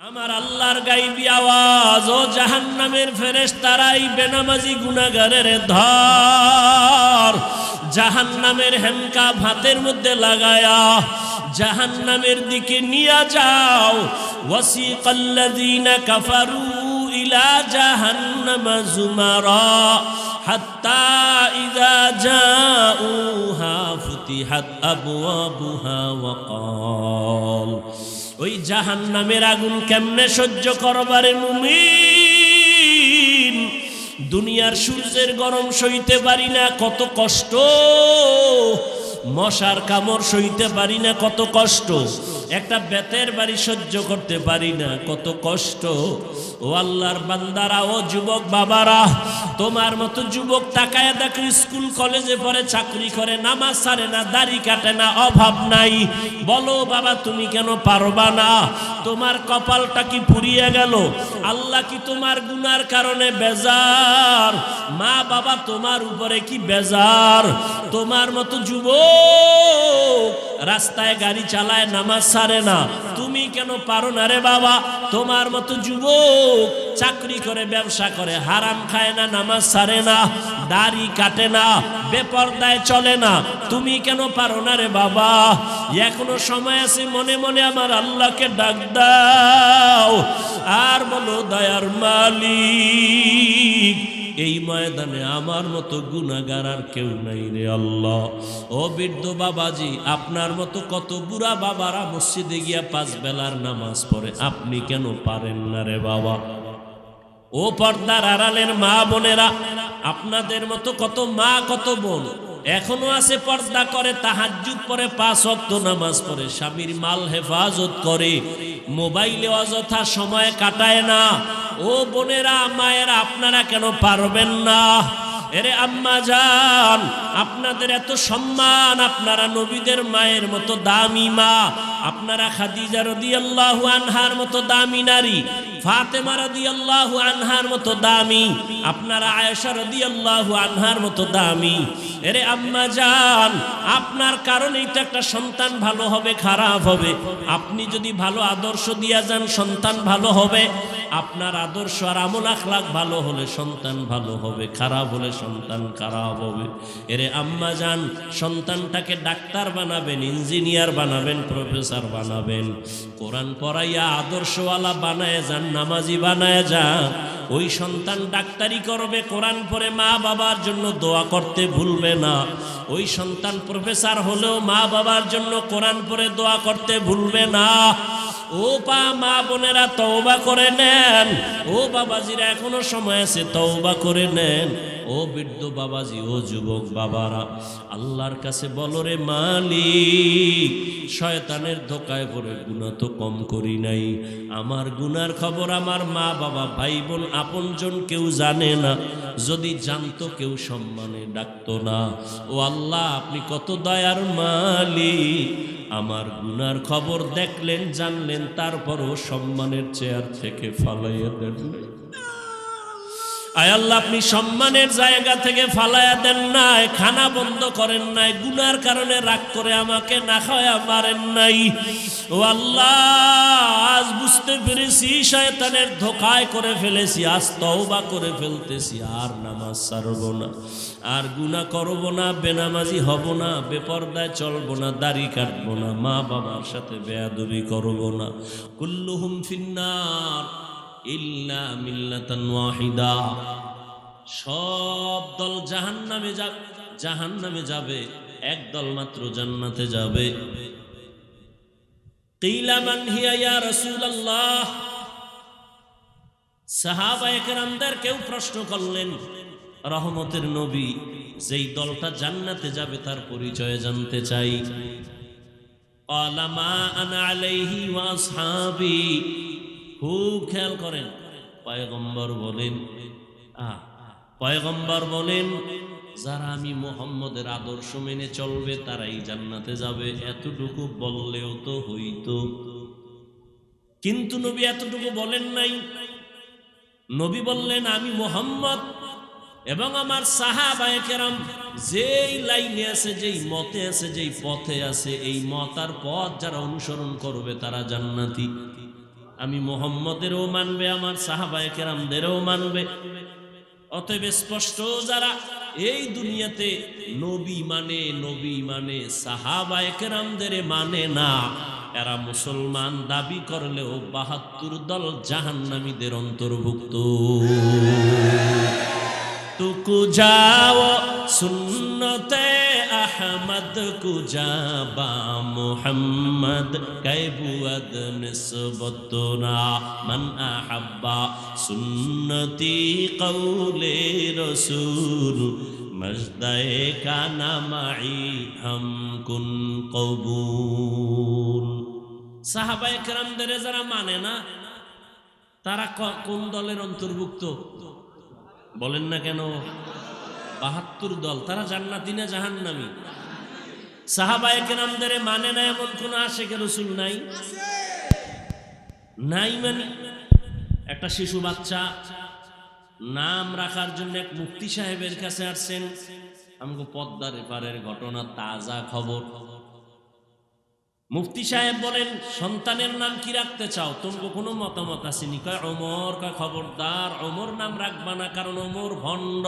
আমার আল্লাহর গাইবী আওয়াজ, ও জাহান্নামের ফেরেশতারাই বেনামাজি গুনাহগারের ধর, জাহান্নামের হ্যান্ডকাপ হাতের মধ্যে লাগায়া জাহান্নামের দিকে নিয়ে যাও। ওয়াসিকাল্লাযীনা কাফারু ইলা জাহান্নামা যুমারা হাত্তা ইযা জাউহা ফুতিহাত আবওয়াবুহা ওয়া ক্বাল। ওই জাহান্নামের আগুন কেমনে সহ্য করবারে মুমিন? দুনিয়ার সূর্যের গরম সইতে পারি না, কত কষ্ট। মশার কামড় সইতে পারি না, কত কষ্ট। একটা বেতের বাড়ি সহ্য করতে পারি না, কত কষ্ট। ও আল্লাহর বান্দারা, ও যুবক বাবারা, তোমার মতো যুবক তাকায় দেখো, স্কুল কলেজে পড়ে, চাকরি করে, নামাজ ছাড়ে না, দাড়ি কাটে না, অভাব নাই। বলো বাবা তুমি কেন পারবা না? তোমার কপালটা কি পুড়িয়ে গেল? আল্লাহ কি তোমার গুনার কারণে বেজার? মা বাবা তোমার উপরে কি বেজার? তোমার মতো যুবক রাস্তায় গাড়ি চালায়, নামাজ ছাড়ে না, তুমি কেন পারো না রে বাবা? তোমার মতো যুবক চাকরি করে, ব্যবসা করে, হারাম খায় না, নামাজ ছাড়ে না, দাড়ি কাটে না, বেপরদায় চলে না, তুমি কেন পারো না রে বাবা? এখনো সময় আছে, মনে মনে আমার আল্লাহকে ডাক দাও আর বলো, দয়ার মালিক, এই ময়দানে আমার মতো গুনাহগার আর কেউ নাই রে আল্লাহ। ও বৃদ্ধ বাবাজি, আপনার মতো কত বুড়া বাবারা মসজিদে গিয়া 5 বেলার নামাজ পড়ে, আপনি কেন পারেন না রে বাবা? ও পর্দার আড়ালের মা বোনেরা, আপনাদের মতো কত মা, কত বোন এখনো আছে, পর্দা করে, তাহাজ্জুদ পড়ে, 5 ওয়াক্ত নামাজ পড়ে, স্বামীর মাল হেফাজত করে, মোবাইলে অযথা সময় কাটায় না। ও বোনেরা, মায়েরা, আপনারা কেন পারবেন না? এরে আম্মা জান, আপনাদের এত সম্মান, আপনারা নবীদের মায়ের মতো দামি মা, আপনারা খাদিজা রাদিয়াল্লাহু আনহার মতো দামি নারী, ফাতেমা রাদিয়াল্লাহু আনহার মতো দামি, আপনারা আয়েশা রাদিয়াল্লাহু আনহার মতো দামি। এরে আম্মা জান, আপনার কারণেই তো একটা সন্তান ভালো হবে, খারাপ হবে। আপনি যদি ভালো আদর্শ দিয়া যান, সন্তান ভালো হবে। আপনার আদর্শ আর আমল আখলাক ভালো হলে সন্তান ভালো হবে, খারাপ হলে সন্তান খারাপ হবে। এরে আম্মা জান, সন্তানটাকে ডাক্তার বানাবেন, ইঞ্জিনিয়ার বানাবেন, প্রফেসর বানাবেন, কোরআন পড়াইয়া আদর্শওয়ালা বানায় যান, নামাজি বানায় যান। ওই সন্তান ডাক্তারি করবে, কোরআন পড়ে মা বাবার জন্য দোয়া করতে ভুলবে না। ওই সন্তান প্রফেসর হলেও মা বাবার জন্য কোরআন পড়ে দোয়া করতে ভুলবে না। ও মা বোনেরা, তওবা করে নেন। ও বাবাজিরা, এখনো সময় আছে, তওবা করে নেন। ও বৃদ্ধ বাবাজি, ও যুবক বাবারা, আল্লাহর কাছে বলো, রে মালিক, শয়তানের ধোকায় পড়ে গুনাহ তো কম করি নাই। আমার গুনার খবর আমার মা বাবা, ভাই বোন, আপনজন কেউ জানে না। যদি জানতো কেউ সম্মানে ডাকতো না। ও আল্লাহ, আপনি কত দয়ার মালিক, আমার গুনার খবর দেখলেন, জানলেন, তারপরও সম্মানের চেয়ার থেকে ফালাইয়া দেন। আয় আল্লাহ, আপনি সম্মানের জায়গা থেকে ফালাইয়া দেন নাই, খানা বন্ধ করেন নাই, গুনার কারণে রাগ করে আমাকে না খাওয়া মারেন নাই। ও আল্লাহ, আজ বুঝতে পেরেছি শয়তানের ধোঁকায় করে ফেলেছি, আজ তওবা করে ফেলতেছি, আর নামাজ ছাড়বো না, আর গুনাহ করবো না, বেনামাজি হব না, বেপরদায় চলবো না, দাড়ি কাটবো না, মা বাবার সাথে বেয়াদবি করবো না। কুল্লুহুম ফিন্নার ইল্লা মিল্লাতান ওয়াহিদা। সব দল জাহান্নামে যাবে, এক দল মাত্র জান্নাতে যাবে। কিলা মান হিয়া ইয়া রাসূলুল্লাহ। সাহাবায়ে কেরামদের কেউ প্রশ্ন করলেন, রহমতের নবী, যেই দলটা জান্নাতে যাবে তার পরিচয় জানতে চাই। ক্বালা মা আনা আলাইহি ওয়া আসহাবি। খুব খেয়াল করেন, পয়গম্বর বলেন, যারা আমি মুহাম্মদের আদর্শ মেনে চলবে তারাই জান্নাতে যাবে। এতটুকু বললেও তো হইতো, কিন্তু নবী এতটুকু বলেন নাই। নবী বললেন, আমি মুহাম্মদ এবং আমার সাহাবায়ে কেরাম যেই লাইনে আছে, যেই মতে আছে, যেই পথে আছে, এই মত আর পথ যারা অনুসরণ করবে তারা জান্নাতি। আমি মুহাম্মদেরও মানবে, আমার সাহাবায়ে কেরামদেরও মানবে। অতএব স্পষ্ট যারা এই দুনিয়াতে নবী মানে সাহাবায়ে কেরামদের মানে না, এরা মুসলমান দাবি করলেও ৭২ দল জাহান্নামীদের অন্তর্ভুক্ত। তুকু যাও সুন্নতে আহমদ কুজাবা মুহাম্মদ কাইবুয়াদ নিসবতুনা মান আহাব্বা সুন্নতি কওলে রাসূল মজদায়ে কানা মাই হাম কুন কবুল। সাহাবায়ে কেরামদের যারা মানে না তারা কোন দলের অন্তর্ভুক্ত বলেন না কেন? ৭২ দল। তারা জান্নাতি না জাহান্নামী? সাহাবায়ে কেরামদের মানে না এমন কোন আশিকে রাসূল নাই? নাই মানে একটা শিশু বাচ্চা নাম রাখার জন্য এক মুফতি সাহেবের কাছে আসছেন। আমাকে পদ্মার এপারের ঘটনা, তাজা খবর। মুফতি সাহেব বলেন, সন্তানের নাম কি রাখতে চাও? তোমাকে কোনো মতামত আসেনি? কয় ওমর। কয় খবরদার ওমর নাম রাখবা না, কারণ ওমর ভণ্ড।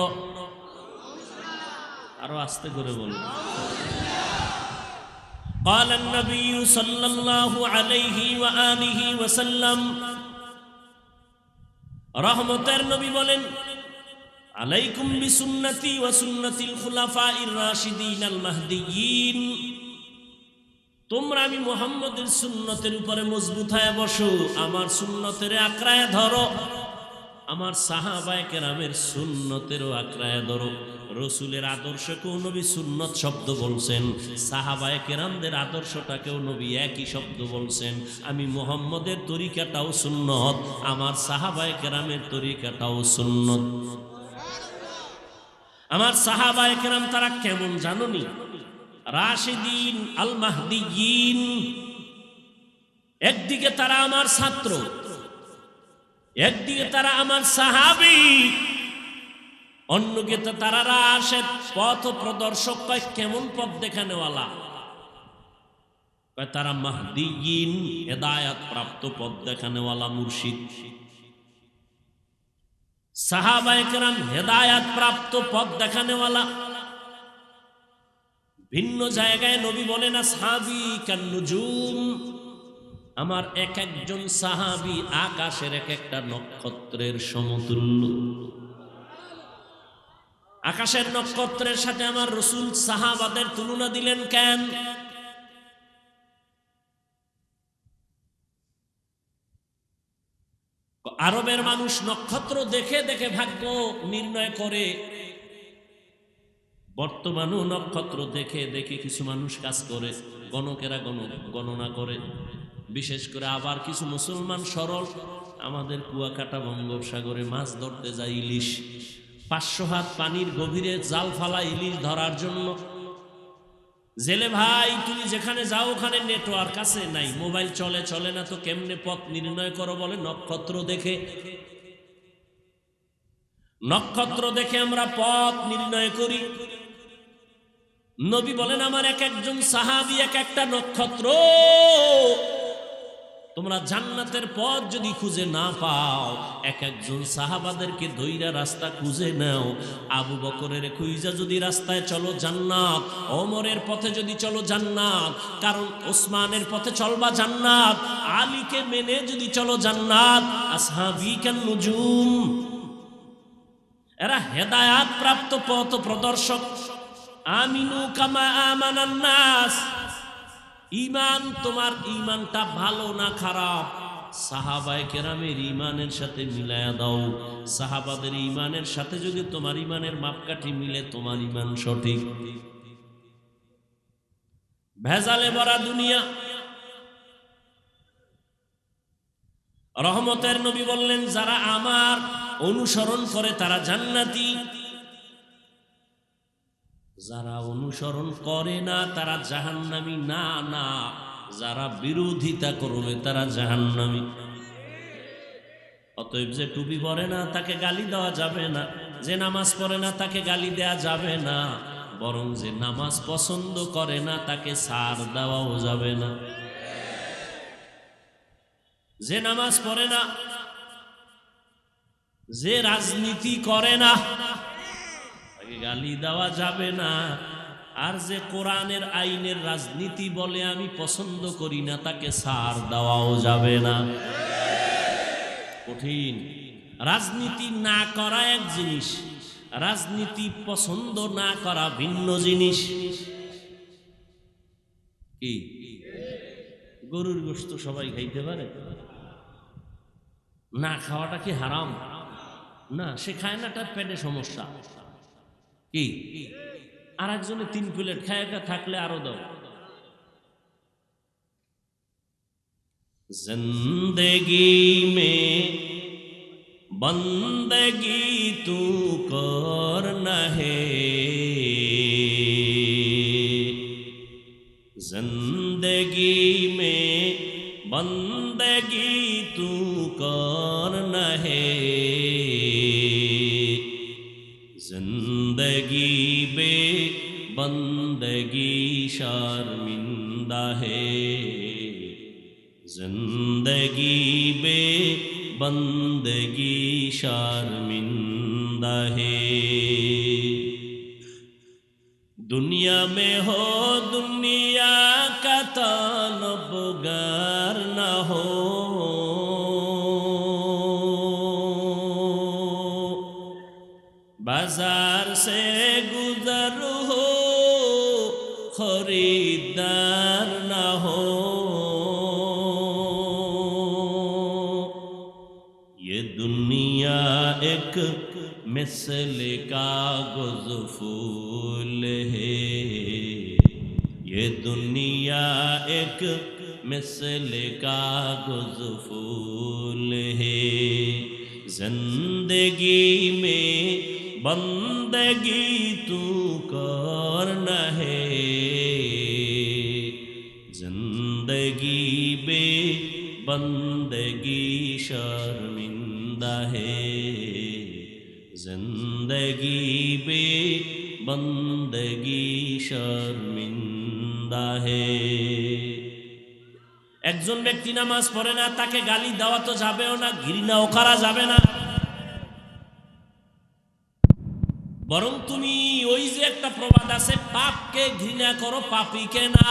আরো আস্তে করে বলুন। قال النبي صلى الله عليه وآله وسلم, রহমতের নবী বলেন, আলাইকুম বিসুন্নতি ওয়া সুন্নাতিল খুলাফাইর রাশিদিনাল মাহদিয়িন। তোমরা আমি মুহাম্মদের সুন্নতের উপরে মজবুত হয়ে বসো, আমার সুন্নতের আঁকড়ায় ধরো, আমার সাহাবায়ে কেরামের সুন্নতেরও আঁকড়ায় ধরো। রসুলের আদর্শকেও নবী সুন্নত শব্দ বলছেন, সাহাবায়ে কেরামদের আদর্শটাকেও নবী একই শব্দ বলছেন। আমি মুহাম্মদের তরিকাটাও সুন্নত, আমার সাহাবায়ে কেরামের তরিকাটাও সুন্নত। আমার সাহাবায়ে কেরাম তারা কেমন জানুনি? রাশিদিন আল মাহদিয়িন। একদিকে তারা আমার ছাত্র, একদিকে তারা আমার সাহাবী, অন্যদিকে তারা রাশেদ পথ প্রদর্শক। কয় কেমন পথ দেখানেওয়ালা? কয় তারা মাহদিয়িন, হেদায়েত প্রাপ্ত পথ দেখানেওয়ালা মুর্শিদ। সাহাবায়ে কেরাম হেদায়েত প্রাপ্ত পথ দেখানেওয়ালা। ভিন্ন জায়গায় নবী বলেন, আসহাবী কান্নুজুম, আমার এক একজন সাহাবী আকাশের এক একটা নক্ষত্রের সমতুল্য। আকাশের নক্ষত্রের সাথে আমার রাসূল সাহাবাদের তুলনা দিলেন কেন? আরবের মানুষ নক্ষত্র দেখে দেখে ভাগ্য নির্ণয় করে। বর্তমানেও নক্ষত্র দেখে দেখে কিছু মানুষ কাজ করে, গণকেরা গণনা করে। বিশেষ করে আবার কিছু মুসলমান সরল আমাদের কুয়াকাটা বঙ্গোপসাগরে মাছ ধরতে যায়, ইলিশ 500 হাত পানির গভীরে জাল ফালা ইলিশ ধরার জন্য। জেলে ভাই তুমি যেখানে যাও ওখানে নেটওয়ার্ক আছে নাই, মোবাইল চলে না, তো কেমনে পথ নির্ণয় করো? বলে নক্ষত্র দেখে। নক্ষত্র দেখে আমরা পথ নির্ণয় করি। নবী বলেন, আমার এক একজন সাহাবী এক একটা নক্ষত্র। তোমরা জান্নাতের পথ যদি খুঁজে না পাও, এক একজন সাহাবাদেরকে ধইরা রাস্তা খুঁজে নাও। আবু বকরের খুঁজা যদি রাস্তায় চলো জান্নাত, ওমরের পথে যদি চলো জান্নাত, কারণ ওসমানের পথে চলবা জান্নাত, আলীকে মেনে যদি চলো জান্নাত। আসহাবী কান নুজুম, এরা হেদায়েত প্রাপ্ত পথ প্রদর্শক। আমিনু কামা আমানান নাস, ঈমান, তোমার ঈমানটা ভালো না খারাপ, সাহাবায়ে কেরামের ঈমানের সাথে মিলায়া দাও। সাহাবাদের ঈমানের সাথে যদি তোমার ঈমানের মাপকাঠি মিলে, তোমার ঈমান সঠিক। ভেজালে ভরা দুনিয়া। রহমতের নবী বললেন, যারা আমার অনুসরণ করে তারা জান্নাতি, যারা অনুসরণ করে না তারা জাহান্নামী। না না, যারা বিরোধিতা করবে তারা জাহান্নামী। অতএব যে টুপি পরে না তাকে গালি দেওয়া যাবে না, যে নামাজ পড়ে না তাকে গালি দেওয়া যাবে না, বরং যে নামাজ পছন্দ করে না তাকে ছাড় দেওয়াও যাবে না। যে নামাজ পড়ে না, যে রাজনীতি করে না, তাকে গালি দেওয়া যাবে না। আর যে কোরআনের আইনের রাজনীতি বলে আমি পছন্দ করি না, তাকে ছাড় দেওয়াও যাবে না। কঠিন। রাজনীতি না করা এক জিনিস, রাজনীতি পছন্দ না করা ভিন্ন জিনিস। কি গরুর গোশত সবাই খাইতে পারে? না খাওয়াটা কি হারাম? না, সে খায় না, তার পেটে সমস্যা। কি আর একজনে 3 প্লেট খায়, থাকলে আরো দাও। जिंदगी में बंदगी तू करना है, जिंदगी में बंदगी तू करना है, जिंदगी बे बंदगी शर्मिंदा है, जिंदगी बे बंदगी शर्मिंदा है। दुनिया में हो दुनिया का तलबगार न हो, बाजार से गुजर हो खरीदार न हो, ये दुनिया एक मिसल कागज फूल है, ये दुनिया एक मिसल कागज फूल है, जिंदगी में बंदगी तू करना है, जिंदगी बे बंदगी शर्मिंदा है, जिंदगी बे बंदगी शर्मिंदा है। একজন ব্যক্তি নামাজ পড়ে না, তাকে গালি দেওয়া তো যাবেও না, ঘৃণাও করা যাবে না। বরং তুমি ওই যে একটা প্রবাদ আছে, পাপকে ঘৃণা করো, পাপীকে না।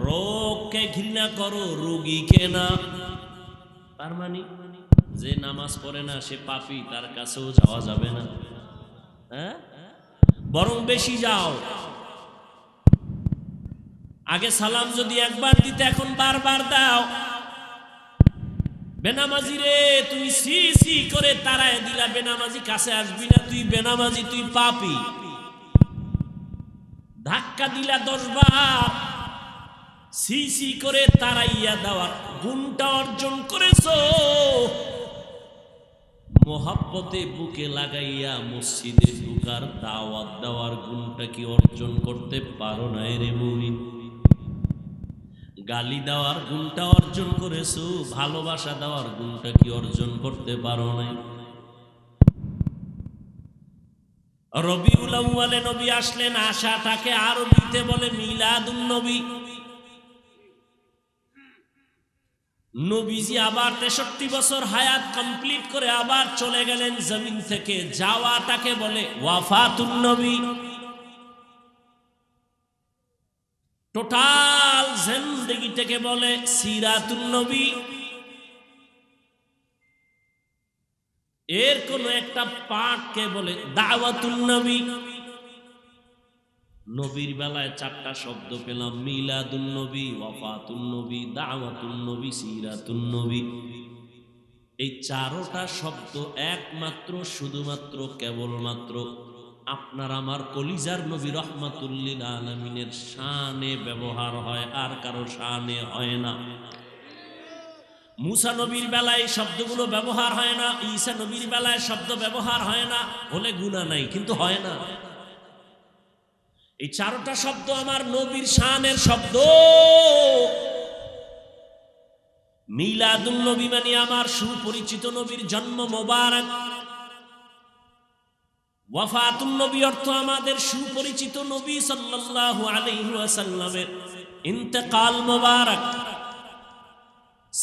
রোগকে ঘৃণা করো, রোগীকে না। তার মানে যে নামাজ পড়ে না সে পাপী, তার কাছেও যাওয়া যাবে না। হ্যাঁ, বরং বেশি যাও। আগে সালাম যদি একবার দিতে, এখন বারবার দাও। বেনামাজি রে, তুমি সি সি করে তারায় দিলা, বেনামাজি কাছে আসবি না, তুই বেনামাজি, তুই পাপী। ধাক্কা দিলা 10 বার, সি সি করে তারাইয়া দেওয়ার গুণটা অর্জন করেছো। মোহাব্বতে বুকে লাগাইয়া মসজিদে ঢুকার দাওয়াত দেওয়ার গুণটা কি অর্জন করতে পারো না রে মুমিন? গালি দেওয়ার গুণটা অর্জন করেছো, ভালোবাসা দেওয়ার গুণটা কি অর্জন করতে পারো না? রবিউল আউয়ালে নবী আসলেন, আশাটাকে আরবিতে বলে মিলাদুন নবী। নবীজি আবার 63 বছর হায়াত কমপ্লিট করে আবার চলে গেলেন জমিন থেকে, যাওয়াটাকে বলে ওয়াফাতুন নবী। টোটাল জিন্দেগিটাকে বলে সিরাতুন নবী। এর কোন একটা পার্টকে বলে দাওয়াতুন নবী। নবীর বেলায় 4টা শব্দ পেলাম, মিলাদুন নবী, ওয়াফাতুন নবী, দাওয়াতুন নবী, সিরাতুন নবী। এই 4টা শব্দ একমাত্র, শুধুমাত্র, কেবলমাত্র আপনার আমার কলিজার নবী রাহমাতুল লিল আলামিনের শানে ব্যবহার হয়, আর কারো শানে হয় না। মুসা নবীর বেলায় শব্দগুলো ব্যবহার হয় না, ঈসা নবীর বেলায় শব্দ ব্যবহার হয় না, হলে গুনাহ নাই, কিন্তু হয় না। এই 4টা শব্দ আমার নবীর শানের শব্দ। মিলাদুন নবী মানে আমার সুপরিচিত নবীর জন্ম মোবারক। ওয়াফাতুন নবী অর্থ আমাদের সুপরিচিত নবী সাল্লাল্লাহু আলাইহি ওয়াসাল্লামের ইন্তেকাল মোবারক।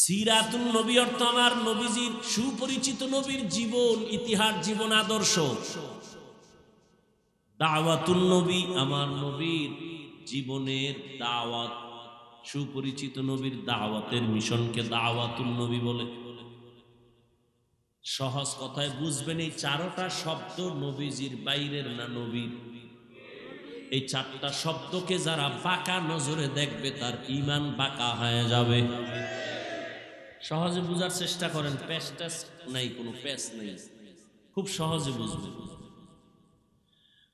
সিরাতুন নবী অর্থ আমার নবীজির সুপরিচিত নবীর জীবন ইতিহাস, জীবন আদর্শ। দাওয়াতুন নবী আমার নবীর জীবনের দাওয়াত, সুপরিচিত নবীর দাওয়াতের মিশনকে দাওয়াতুন নবী বলে। সহজ কথায় বুঝবেন, এই চারটা শব্দ নবীজির বাইরের না, নবীর। এই চারটা শব্দকে যারা বাঁকা নজরে দেখবে তার ঈমান বাঁকা হয়ে যাবে। সহজে বুঝার চেষ্টা করেন, প্যাচ ট্যাচ নাই, কোনো প্যাচ নেই, খুব সহজে বুঝবেন।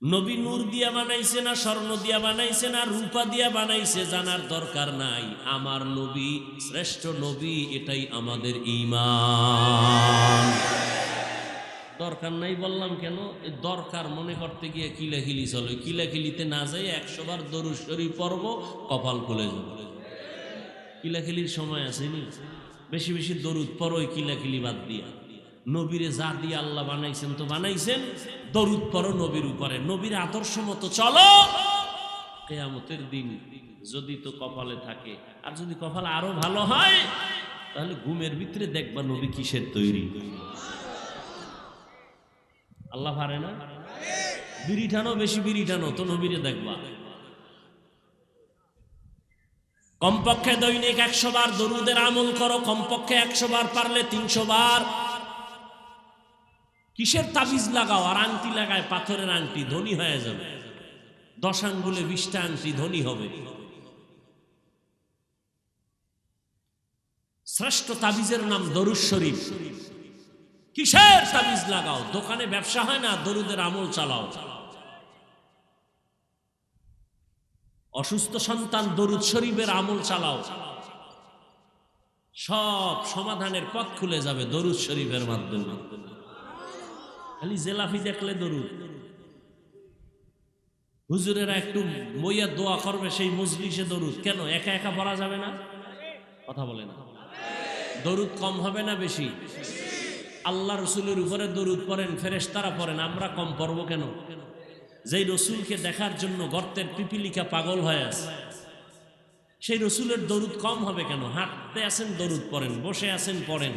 নবী নূর দিয়া বানাইছে না স্বর্ণ দিয়া বানাইছে না রূপা দিয়া বানাইছে জানার দরকার নাই। আমার নবী শ্রেষ্ঠ নবী, এটাই আমাদের ঈমান। দরকার নাই বললাম কেন? দরকার মনে করতে গিয়ে কিলাকিলি চলে, কিলাকিলিতে না যাই 100 বার দরুদ শরীফ পড়ব, কপাল খুলে যাবে। কিলাকিলির সময় আসেনি, বেশি বেশি দরুদ পড়ো, কিলাকিলি বাদ দিয়া। নবীরে যা দিয়ে আল্লাহ বানাইছেন তো বানাইছেন, দরুদ পড়ো নবীর উপরে, নবীর আদর্শ মতো চলো। কিয়ামতের দিন যদি তো কপালে থাকে, আর যদি কপাল আরো ভালো হয়, তাহলে ঘুমের ভিতরে দেখবা নবী কিসের তৈরি। আল্লাহ পারে না? বিড়ি টানো, বেশি বিড়ি টানো তো নবীরে দেখবা। কমপক্ষে দৈনিক 100 বার দরুদের আমল করো, কমপক্ষে 100 বার, পারলে 300 বার। কিসের তাবিজ লাগাও আর আংটি লাগায়, পাথরের আংটি, ধনী হয়ে যাবে। 10 আঙ্গুলে 20টা আংটি, ধনী হবে। শ্রেষ্ঠ তাবিজের নাম দরুদ শরীফ। কিসের তাবিজ লাগাও? দোকানে ব্যবসা হয় না, দরুদের আমল চালাও। অসুস্থ সন্তান, দরুদ শরীফের আমল চালাও, সব সমাধানের পথ খুলে যাবে দরুদ শরীফের মাধ্যমে। খালি জেলাফি দেখলে দরুদ। হুজুরেরা একটু বইয়া দোয়া করবে, সেই মজলিসে দরুদ। কেন একা একা পড়া যাবে না? কথা বলে না। দরুদ কম হবে না বেশি? আল্লাহ রসুলের উপরে দরুদ পড়েন, ফেরেশতারা পড়েন, আমরা কম পড়ব কেন? যেই রসুলকে দেখার জন্য গর্তের পিপিলিকা পাগল হয়ে আছে, সেই রসুলের দরুদ কম হবে কেন? হাঁটতে আছেন দরুদ পড়েন, বসে আছেন পড়েন,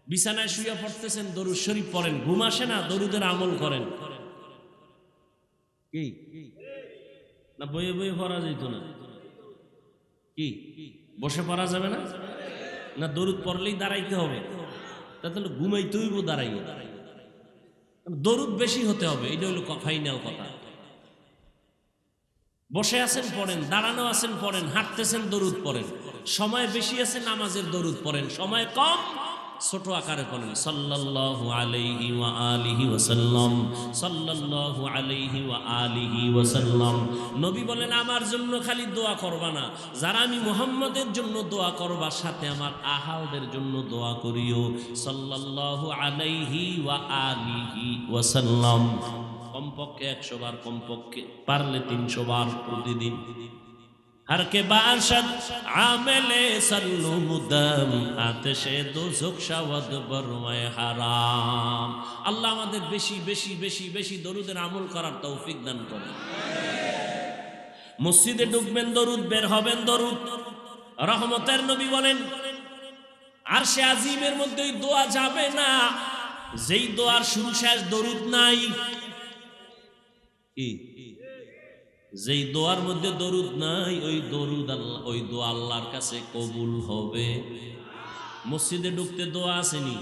বিছানায় শুয়ে পড়তেছেন দরুদ শরীফ পড়েন, ঘুম আসে না দরুদের আমল করেন। কি না বইয়ে বইয়ে পড়া যেত না? কি বসে পড়া যাবে না? না দরুদ পড়লেই দাঁড়াইতে হবে? তাহলে ঘুমাইতে হইব দাঁড়াইও। দরুদ বেশি হতে হবে, এটা হলো ফাইনাল কথা। বসে আছেন পড়েন, দাঁড়ানো আছেন পড়েন, হাঁটতেছেন দরুদ পড়েন। সময় বেশি আছে নামাজের দরুদ পড়েন, সময় কম ছোট আকারে পড়েন। সাল্লাল্লাহু আলাইহি ওয়া আলিহি ওয়াসাল্লাম, সাল্লাল্লাহু আলাইহি ওয়া আলিহি ওয়াসাল্লাম। নবী বলেন, আমার জন্য খালি দোয়া করবা না, যারা আমি মুহাম্মদের জন্য দোয়া করবা, সাথে আমার আহালদের জন্য দোয়া করিও। সাল্লাল্লাহু আলাইহি ওয়া আলিহি ওয়াসাল্লাম। কমপক্ষে 100 বার, কমপক্ষে পারলে 300 বার প্রতিদিন। हर के बाशद आमेले सल्लु मुदम आतिशे दोज़ख शवद बरवाए হারাম। আল্লাহ আমাদের বেশি বেশি বেশি বেশি দরুদের আমল করার তৌফিক দান করেন। মসজিদে ঢুকবেন দরুদ, বের হবেন দরুদ। রহমতের নবী বলেন, আরশে আজিমের মধ্যে ওই দোয়া যাবে না যেই দোয়ার শুরু শেষ দরুদ নাই। কি? যেই দোয়ার মধ্যে দরুদ নাই, ওই দরুদ আল্লাহ, ওই দোয়া আল্লাহর কাছে কবুল হবে। মসজিদে ঢুকতে দোয়া আসেনি,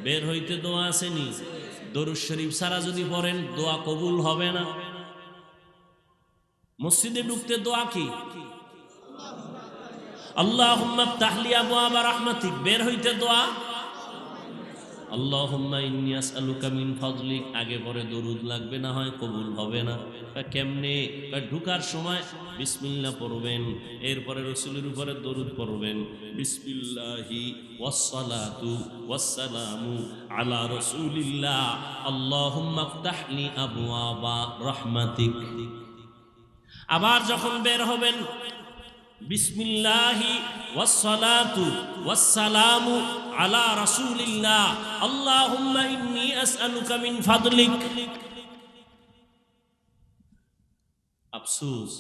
বের হইতে দোয়া আসেনি, দরুদ শরীফ ছাড়া যদি পড়েন দোয়া কবুল হবে না। মসজিদে ঢুকতে দোয়া কি? আল্লাহুম্মা ইফতাহ লি আবওয়াবা রাহমাতিক। বের হইতে দোয়া আল্লাহুম্মা ইন্নী আসআলুকা মিন ফাজলিক। আগে পরে দরুদ লাগবে, না হয় কবুল হবে না। কেমনে? ঢুকার সময় বিসমিল্লাহ পড়বেন, এরপরে রাসূলের উপরে দরুদ পড়বেন। বিসমিল্লাহি ওয়াসসালাতু ওয়াসসালামু আলা রাসূলিল্লাহ আল্লাহুম্মা ইফতাহ লি আবওয়াবা রাহমাতিক। আবার যখন বের হবেন, বিসমিল্লাহি ওয়াসসালাতু ওয়াসসালামু আলা রাসূলিল্লাহ আল্লাহুম্মা ইন্নী আসআলুকা মিন ফাদলিক। আফসোস,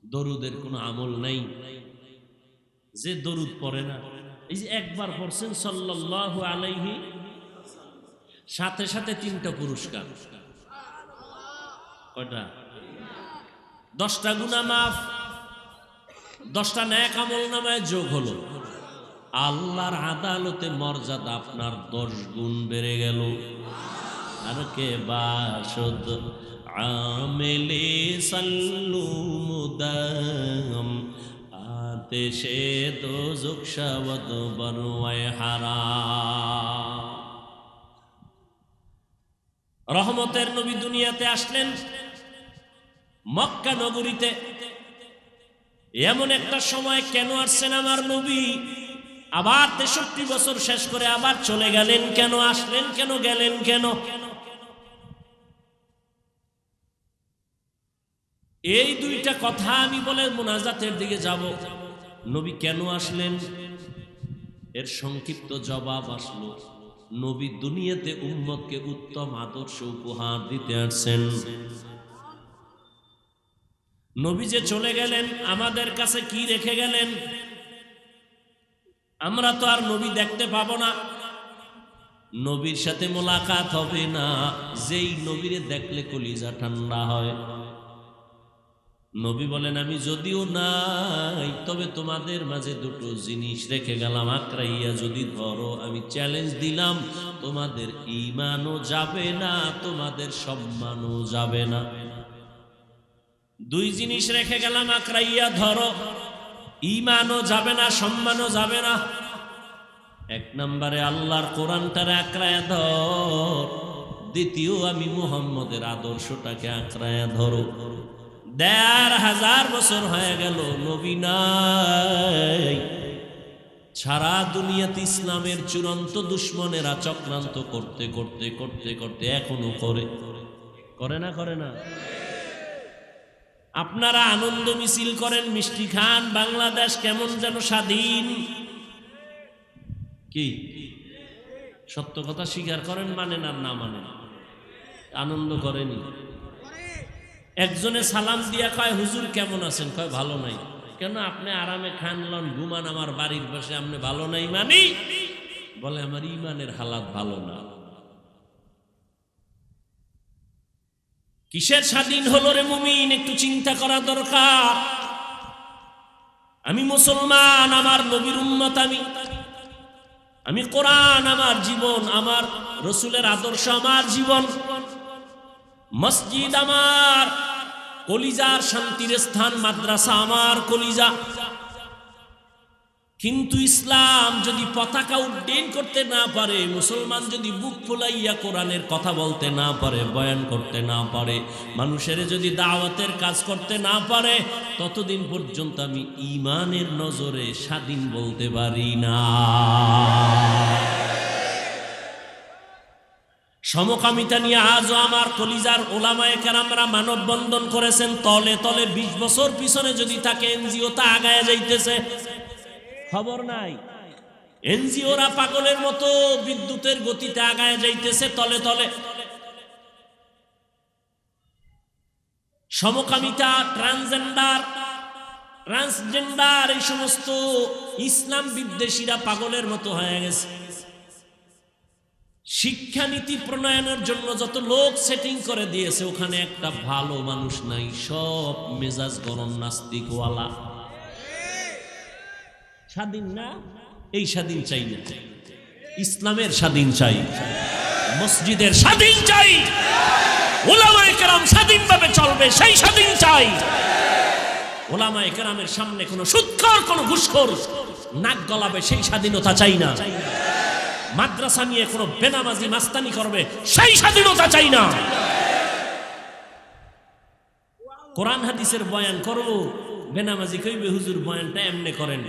দরুদের কোনো আমল নাই। যে দরুদ পড়ে না, এই যে একবার পড়ছেন সাল্লাল্লাহু আলাইহি, সাথে সাথে 3টা পুরস্কার। কয়টা? 10টা গুনাহ মাফ, 10টা নেক আমল নামায় যোগ হলো। আল্লাহর আদালতে মর্যাদা আপনার 10 গুণ বেড়ে গেল। আর কে বাসদ আমেলে সাল্লু মুদাম আতেশে দোজক শাবত বরওয়ায় হারাম। রহমতের নবী দুনিয়াতে আসলেন মক্কা নগরীতে। এমন একটা সময় কেন আসছেন আমার নবী? আবার 63 বছর শেষ করে আবার চলে গেলেন কেন? আসলেন কেন? গেলেন কেন? এই 2টা কথা আমি বলে মোনাজাতের দিকে যাব। নবী কেন আসলেন এর সংক্ষিপ্ত জবাব আসলো। নবী দুনিয়াতে উম্মতকে উত্তম আদর্শ উপহার দিতে আসছেন। নবী যে চলে গেলেন আমাদের কাছে কি রেখে গেলেন? আমরা তো আর নবী দেখতে পাবো না, নবীর সাথে মোলাকাত হবে না। যেই নবীরে দেখলে কলিজা ঠান্ডা হয়। নবী বলেন আমি যদিও নাই, তবে তোমাদের মাঝে 2টো জিনিস রেখে গেলাম। আকরাইয়া যদি ধরো, আমি চ্যালেঞ্জ দিলাম, তোমাদের ঈমানও যাবে না, তোমাদের সম্মানও যাবে না। 2 জিনিস রেখে গেলাম, আকরাইয়া ধরো, ঈমানও যাবে না, সম্মানও যাবে না। 1 নম্বরে আল্লাহর কোরআনটারে আঁকড়ায়া ধর। দ্বিতীয়, আমি মুহাম্মদের আদর্শটাকে আঁকড়ায়া ধরো। 1500 বছর হয়ে গেল, নবী নাই। সারা দুনিয়াতে ইসলামের চূড়ান্ত দুশ্মনেরা চক্রান্ত করতে করতে করতে করতে এখনো করে না? করে না? আপনারা আনন্দ মিছিল করেন, মিষ্টি খান, বাংলাদেশ কেমন যেন স্বাধীন। কি সত্য কথা স্বীকার করেন, মানেন আর না মানেন, আনন্দ করেনি। একজনে সালাম দিয়া কয় হুজুর কেমন আছেন? কয় ভালো নাই। কেন? আপনি আরামে খান লন ঘুমান, আমার বাড়ির পাশে আপনি ভালো নাই মানি? বলে আমার ইমানের হালাত ভালো না। কিসের স্বাধীন হলো রে মুমিন? একটু চিন্তা করা দরকার। আমি মুসলমান, আমার নবীর উম্মত, আমি কোরআন আমার জীবন, আমার রসুলের আদর্শ আমার জীবন, মসজিদ আমার কলিজার শান্তির স্থান, মাদ্রাসা আমার কলিজা। কিন্তু ইসলাম যদি পতাকা উড্ডীন করতে না পারে, মুসলমান যদি বুক ফুলাইয়া কোরআনের কথা বলতে না পারে, বয়ান করতে না পারে, মানুষের যদি দাওয়াতের কাজ করতে না পারে, ততদিন পর্যন্ত আমি ঈমানের নজরে স্বাধীন বলতে পারি না। সমকামিতা নিয়ে আজও আমার কলিজার ওলামায়ে কেরামরা মানববন্ধন করেছেন। তলে তলে 20 বছর পিছনে যদি তাকে এনজিও তা আগায় যাইতেছে, খবর নাই। এনজিওরা পাগলের মতো বিদ্যুতের গতিতে আগায় যাইতেছে তলে তলে। সমকামিতা, ট্রান্সজেন্ডার এই সমস্ত ইসলাম বিদ্বেষীরা পাগলের মতো হয়ে গেছে। শিক্ষানীতি প্রণয়নের জন্য যত লোক সেটিং করে দিয়েছে, ওখানে একটা ভালো মানুষ নাই, সব মেজাজ গরম নাস্তিকওয়ালা। স্বাধীন না? এই স্বাধীন চাই না, ইসলামের স্বাধীন চাই, মসজিদের স্বাধীন চাই, ওলামায়ে কেরাম স্বাধীনভাবে চলবে সেই স্বাধীন চাই। ওলামায়ে কেরামের সামনে কোনো সুদখোর, কোনো ঘুষখোর নাক গলাবে সেই স্বাধীনতা চাই না। মাদ্রাসা নিয়ে কোনো বেনামাজি মাস্তানি করবে সেই স্বাধীনতা চাই না। কোরআন হাদিসের বয়ান করব, বেনামাজি কইবে হুজুর বয়ানটা এমনে করেন।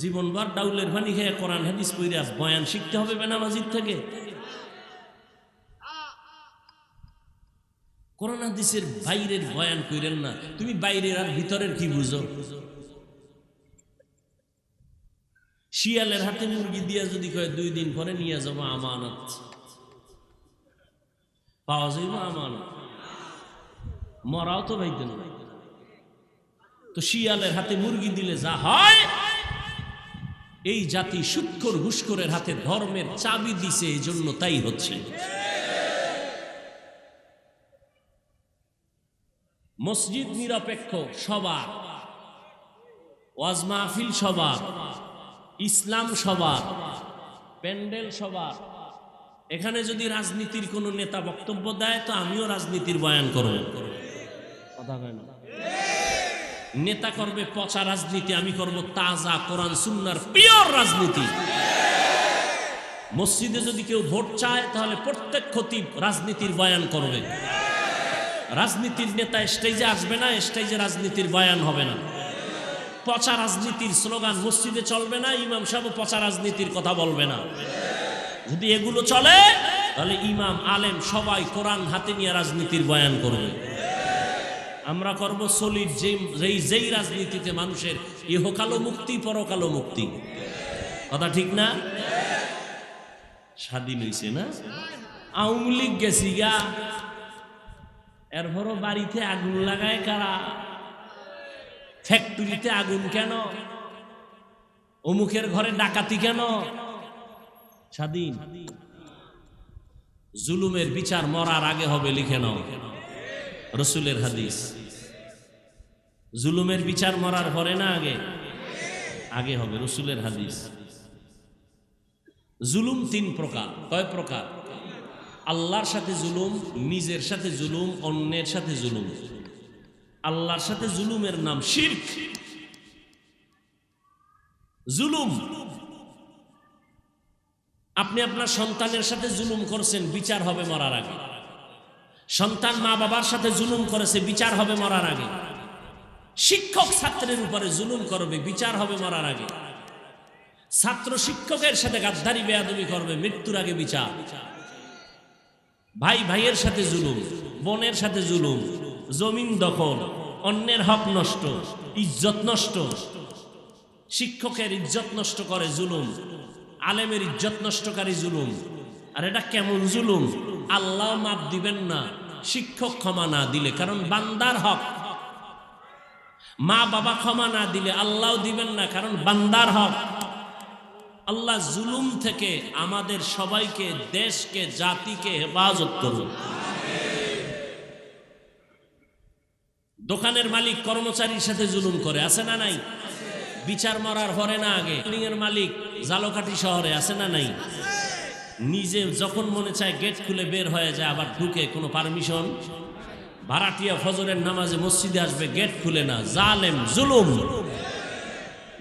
জীবনভর ডাউলের পানি খেয়ে কোরআন হাদিস পড়ে বয়ান শিখতে হবে বেনামাজির থেকে? কোরআন হাদিসের বাইরের বয়ান কইরেন না। তুমি বাইরের আর ভিতরের কি বুঝো? শিয়ালের হাতে মুরগি দিয়া যদি কয় 2 দিন পরে নিয়ে যাবো আমানত, পাওয়া যাইব আমানত? মরাও তো ভাইতেন। তো শিয়ালের হাতে মুরগি দিলে যা হয় এই জাতি সুৎখোর ঘুষখোরের হাতে ধর্মের চাবি দিছে, এই জন্য তাই হচ্ছে। মসজিদ নিরপেক্ষ সবার, ওয়াজ মাহফিল সবার, ইসলাম সবার, প্যান্ডেল সবার। এখানে যদি রাজনীতির কোন নেতা বক্তব্য দেয় তো আমিও রাজনীতির বয়ান করব। কথা হয় না? নেতা করবে পচা রাজনীতি, আমি করব তাজা কোরআন সুন্নাহর পিওর রাজনীতি। মসজিদে যদি কেউ ভোট চায় তাহলে প্রত্যেক খতিব রাজনীতির বয়ান করবে। রাজনীতির নেতা স্টেজে আসবে না, স্টেজে রাজনীতির বয়ান হবে না। পচা রাজনীতির স্লোগান মসজিদে চলবে না, ইমাম সাহেব পচা রাজনীতির কথা বলবে না। যদি এগুলো চলে তাহলে ইমাম আলেম সবাই কোরআন হাতে নিয়ে রাজনীতির বয়ান করবে। আমরা করব সলিড, যেই রাজনীতিতে মানুষের ইহকালও মুক্তি পরকালও মুক্তি। কথা ঠিক না? স্বাধীন হয়েছে না? আওয়ামী লীগ গেছি গা, এরপরও বাড়িতে আগুন লাগায় কারা? ফ্যাক্টরিতে আগুন কেন? অমুকের ঘরে ডাকাতি কেন? স্বাধীন। জুলুমের বিচার মরার আগে হবে, লিখে নাও, রসুলের হাদিস। জুলুমের বিচার মরার পরে না আগে? আগে হবে, রসুলের হাদিস। জুলুম তিন প্রকার। কয় প্রকার? আল্লাহর সাথে জুলুম, নিজের সাথে জুলুম, অন্যের সাথে জুলুম। আল্লাহর সাথে জুলুমের নাম শিরক। জুলুম, আপনি আপনার সন্তানের সাথে জুলুম করছেন, বিচার হবে মরার আগে। সন্তান মা বাবার সাথে জুলুম করেছে, বিচার হবে মরার আগে। শিক্ষক ছাত্রের উপরে জুলুম করবে, বিচার হবে মরার আগে। ছাত্র শিক্ষকের সাথে গাদ্দারি বেয়াদবি করবে, মৃত্যুর আগে বিচার। ভাই ভাইয়ের সাথে জুলুম, বোনের সাথে জুলুম, জমিন দখল, অন্যের হক নষ্ট, ইজ্জত নষ্ট। শিক্ষকের ইজ্জত নষ্ট করে জুলুম, আলেমের ইজ্জত নষ্টকারী জুলুম। আর এটা কেমন জুলুম? আল্লাহ মাপ দিবেন না শিক্ষক ক্ষমা না দিলে, কারণ বান্দার হক। মা বাবা ক্ষমা না দিলে আল্লাহ দিবেন না, কারণ বান্দার হক। আল্লাহ জুলুম থেকে আমাদের সবাইকে, দেশকে, জাতিকে হেফাজত করুন। দোকানের মালিক কর্মচারীর সাথে জুলুম করে, আছে না নাই? বিচার মরার পরে না আগে? বিল্ডিংয়ের মালিক জালকাঠি শহরে, আছে না নাই? নিজে যখন মনে চায় গেট খুলে বের হয়ে যায়, আবার ঢুকে, কোনো পারমিশন। ভাড়াটিয়া ফজরের নামাজে মসজিদে আসবে, গেট খুলে না। জালেম, জুলুম।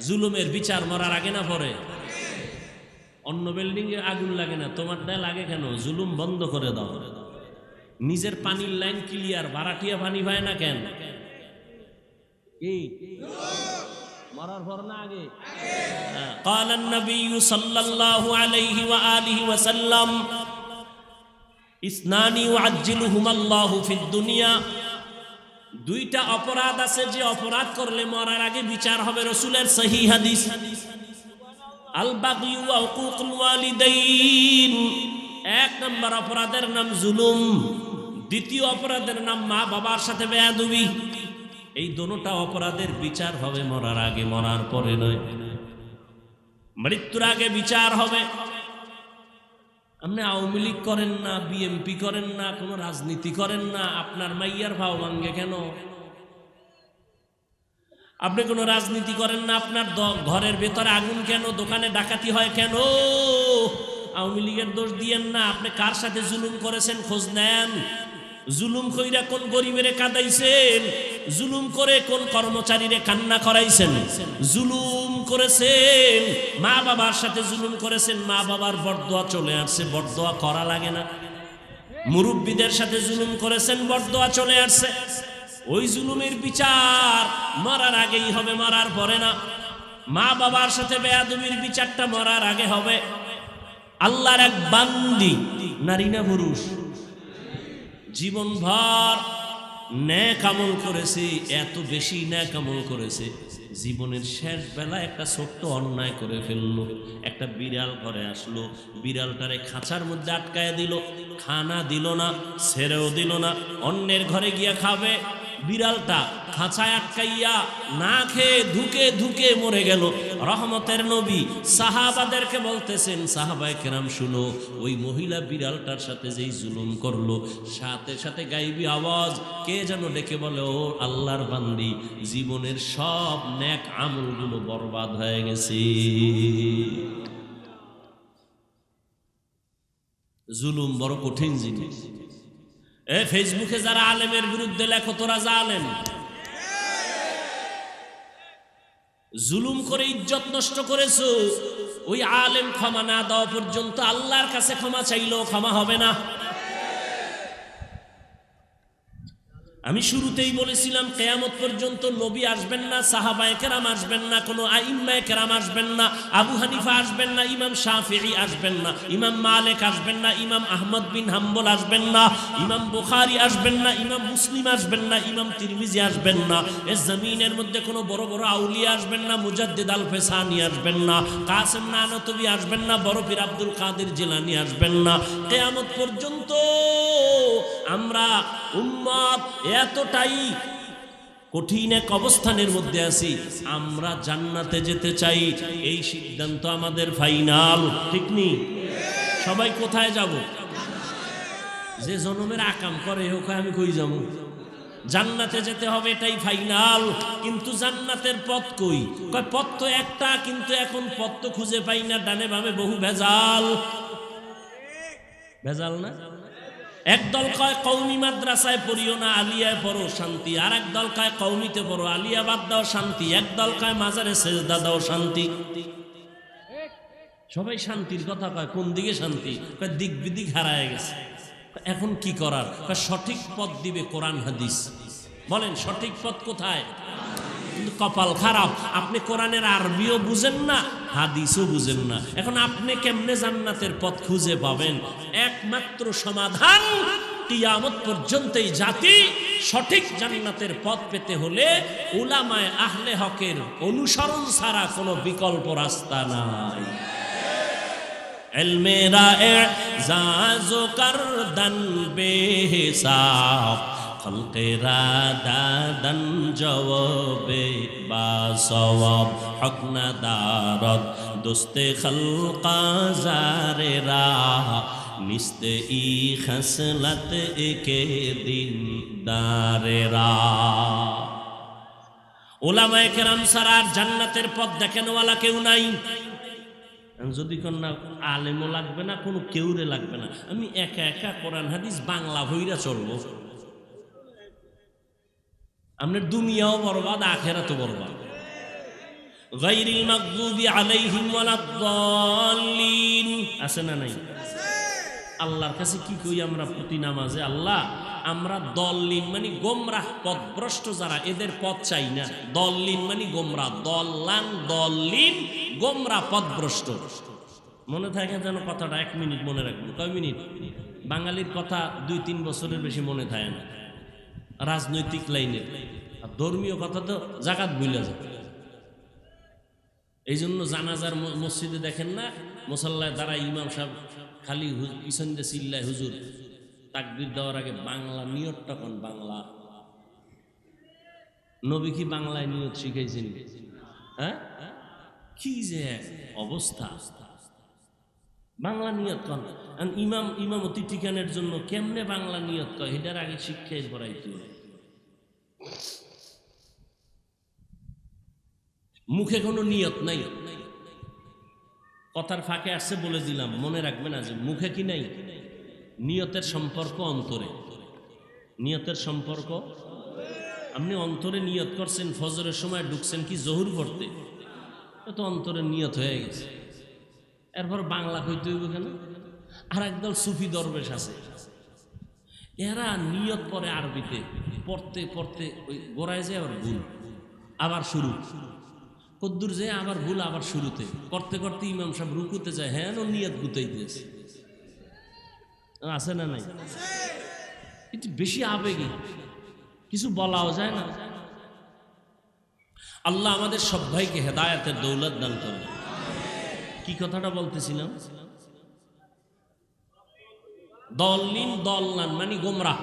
জুলুমের বিচার মরার আগে না পরে? অন্য বিল্ডিং এ আগুন লাগে না, তোমারটা লাগে কেন? জুলুম বন্ধ করে দাও। নিজের পানির লাইন ক্লিয়ার, ভাড়াটিয়া পানি পায় না কেন? কি মরার পর না আগে? قال النبي صلى الله عليه وآله وسلم اثنان يعجلهما الله في الدنيا। দুইটা অপরাধ আছে, যে অপরাধ করলে মরার আগে বিচার হবে, রাসূলের সহিহ হাদিস। আল বাগী ওয়া হুকুকুল ওয়ালিদাইন, এক নম্বর অপরাধের নাম জুলুম, দ্বিতীয় অপরাধের নাম মা বাবার সাথে বেয়াদবি। এই দুটোটা অপরাধের বিচার হবে মরার আগে, মরার পরে নয়। মৃত্যুর আগে বিচার হবে। আপনি আওয়ামী লীগ করেন না, বিএনপি করেন না, কোনো রাজনীতি করেন না, আপনার মাইয়ার ভাও ভাঙ্গে কেন? আপনি কোনো রাজনীতি করেন না, আপনার ঘরের ভেতরে আগুন কেন? দোকানে ডাকাতি হয় কেন? আওয়ামী লীগের দোষ দিয়েন না। আপনি কার সাথে জুলুম করেছেন খোঁজ নেন। জুলুম কইরা কোন গরিবেরে কাঁদাইছেন? জুলুম করে কোন কর্মচারীরে কান্না করাইছেন? জুলুম করেছেন মা বাবার সাথে, জুলুম করেছেন, মা বাবার বরদোয়া চলে আসছে, বরদোয়া করা লাগে না। মুরব্বীদের সাথে জুলুম করেছেন, বরদোয়া চলে আসছে। ওই জুলুমের বিচার মরার আগেই হবে, মরার পরে না। মা বাবার সাথে বেয়াদবির বিচারটা মরার আগে হবে। আল্লাহর এক বান্দি, নারী না পুরুষ, জীবনভর নেক আমল করেছে, এত বেশি নেক আমল করেছে, জীবনের শেষ বেলা একটা ছোট্ট অন্যায় করে ফেললো। একটা বিড়াল ঘরে আসলো, বিড়ালটারে খাঁচার মধ্যে আটকায় দিল, খানা দিল না, ছেড়েও দিল না। অন্যের ঘরে গিয়ে খাবে, বিড়ালটা খাঁচায় আটকাইয়া না খেয়ে ধুকে ধুকে মরে গেল। রহমতের নবী সাহাবাদেরকে বলতেছেন, সাহাবায়ে কেরাম শুনো, ওই মহিলা বিড়ালটার সাথে যেই জুলুম করলো, সাথে সাথে গাইবি আওয়াজ কে যেন ডেকে বলে, ও আল্লাহর বান্দি, জীবনের সব নেক আমলগুলো বরবাদ হয়ে গেছে। জুলুম বড় কঠিন জিনিস। ফেসবুকে যারা আলেমের বিরুদ্ধে লেখো, তোরা জালেম। জুলুম করে ইজ্জত নষ্ট করেছো, ওই আলেম ক্ষমা না দেওয়া পর্যন্ত আল্লাহর কাছে ক্ষমা চাইলেও ক্ষমা হবে না। আমি শুরুতেই বলেছিলাম, কিয়ামত পর্যন্ত নবী আসবেন না, সাহাবায়ে কেরাম আসবেন না, কোনো আইম্মায়ে কেরাম আসবেন না, আবু হানিফা আসবেন না, ইমাম শাফিঈ আসবেন না, ইমাম মালিক আসবেন না, ইমাম আহমদ বিন হাম্বল আসবেন না, ইমাম বুখারী আসবেন না, ইমাম মুসলিম আসবেন না, ইমাম তিরমিজি আসবেন না, এই জমিনের মধ্যে কোনো বড় বড় আউলিয়া আসবেন না, মুজাদ্দিদ আল ফেসানি আসবেন না, কাসেম নানতবী আসবেন না, বড় পীর আব্দুল কাদের জিলানী আসবেন না। কিয়ামত পর্যন্ত আমরা উম্মত এতটাই কঠিন এক অবস্থানের মধ্যে আছি, আমরা জান্নাতে যেতে চাই, এই সিদ্ধান্ত আমাদের ফাইনাল, ঠিক নেই? সবাই কোথায় যাব? যে জনমের আকাম করে ওকে আমি কই যাব? জান্নাতে যেতে হবে, এটাই ফাইনাল। কিন্তু জান্নাতের পথ কই? কয় পথ তো একটা, কিন্তু এখন পথ তো খুঁজে পাই না, ডানে বামে বহু ভেজাল। ভেজাল না? একদল কয় কওমি মাদ্রাসায় পড়িও না, আলিয়ায় পড়ো শান্তি। আর একদল কয় কওমিতে পড়ো, আলিয়া বাদ দাও শান্তি। একদল কয় মাজারে সেজদা দাও শান্তি। সবাই শান্তির কথা কয়, কোন দিকে শান্তি? কয় দিক বিদিক হারায় গেছে। এখন কি করার? কয় সঠিক পথ দিবে কোরআন হাদিস। বলেন সঠিক পথ কোথায়? কিন্তু কপাল খারাপ, আপনি কোরআনের আরবিও বুঝেন না, হাদিসও বুঝেন না। এখন আপনি কেমনে জান্নাতের পথ খুঁজে পাবেন? একমাত্র সমাধান, কিয়ামত পর্যন্ত এই জাতি সঠিক জান্নাতের পথ পেতে হলে উলামায়ে আহলে হকের অনুসরণ ছাড়া কোনো বিকল্প রাস্তা নাই। ইলমে রা'এজাজ করদন বেহিসাব, খলকেরা দাদন জওয়াবে বাসওয়াব, হক না দারদ দোস্তে খলকা জারেরা, নিস্তে ই খসলত একে দিন দারেরা। উলামায়ে কেরাম ছাড়া জান্নাতের পথ দেখানোওয়ালা কেউ নাই। যদি কন্যা আলেমও লাগবে না, কোনো কেউরে লাগবে না, আমি একা একা কোরআন হাদিস বাংলা ভইরা চলবো, আপনার দুনিয়াও বরবাদ, আখেরাতও বরবাদ। গায়রিল মাগদুবি আলাইহিম ওয়ালাদ-দাল্লিন আছে না নাই? আল্লাহর কাছে কি কই আমরা প্রতি নামাজে? আল্লাহ, আমরা দল্লিন মানে গোমরাহ পথভ্রষ্ট যারা, এদের পথ চাই না। দল্লিন মানে গোমরাহ, দল্লান দল্লিন, গোমরাহ পথভ্রষ্ট। মনে থাকে যেন কথাটা, 1 মিনিট মনে রাখবেন। কয় মিনিট? বাঙালির কথা 2-3 বছরের বেশি মনে থাকে না। রাজনৈতিক লাইনে আর ধর্মীয় কথা তো জাকাত ভুলে যায়। এই জন্য জানাজার মসজিদে দেখেন না, মুসাল্লায় দ্বারা ইমাম সাহেব খালি পিছন দিয়ে চিল্লায়, হুজুর তাকবীর দেওয়ার আগে বাংলা নিয়তটা কোন? বাংলা নবী কি বাংলায় নিয়ত শিখাইছেন? হ্যাঁ, কি যে অবস্থা! বাংলা নিয়ত কন। ইমামতি ঠিকানের জন্য কেমনে বাংলা নিয়ত কয়, এটার আগে শিক্ষায় পড়াইতে। মুখে কোনো নিয়ত নাই, কথার ফাঁকে আসছে বলে দিলাম, মনে রাখবেন। আজ মুখে কি নাই? নিয়তের সম্পর্ক অন্তরে। নিয়তের সম্পর্ক, আপনি অন্তরে নিয়ত করছেন, ফজরের সময় ঢুকছেন কি জোহর পড়তে, তো অন্তরে নিয়ত হয়ে গেছে। এরপর বাংলা কইতে হইব কেন? আর একদল সুফি দরবেশ আছে, এরা নিয়ত পড়ে আরবিতে, পড়তে পড়তে ওই গোড়ায় যায় আবার ভুল, আবার শুরু, কদ্দুর যায় আবার ভুল, আবার শুরুতে, করতে করতে ইমাম সাহেব রুকুতে যায়, হ্যাঁ নিয়ত গুতাইতেছে। আছে না নাই? কিন্তু বেশি আবেগী, কিছু বলাও যায় না। আল্লাহ আমাদের সব ভাইকে হেদায়েতের দৌলত দান করেন। কি কথাটা বলতেছিলাম? দল্লিন দল্লান মানে গোমরাহ।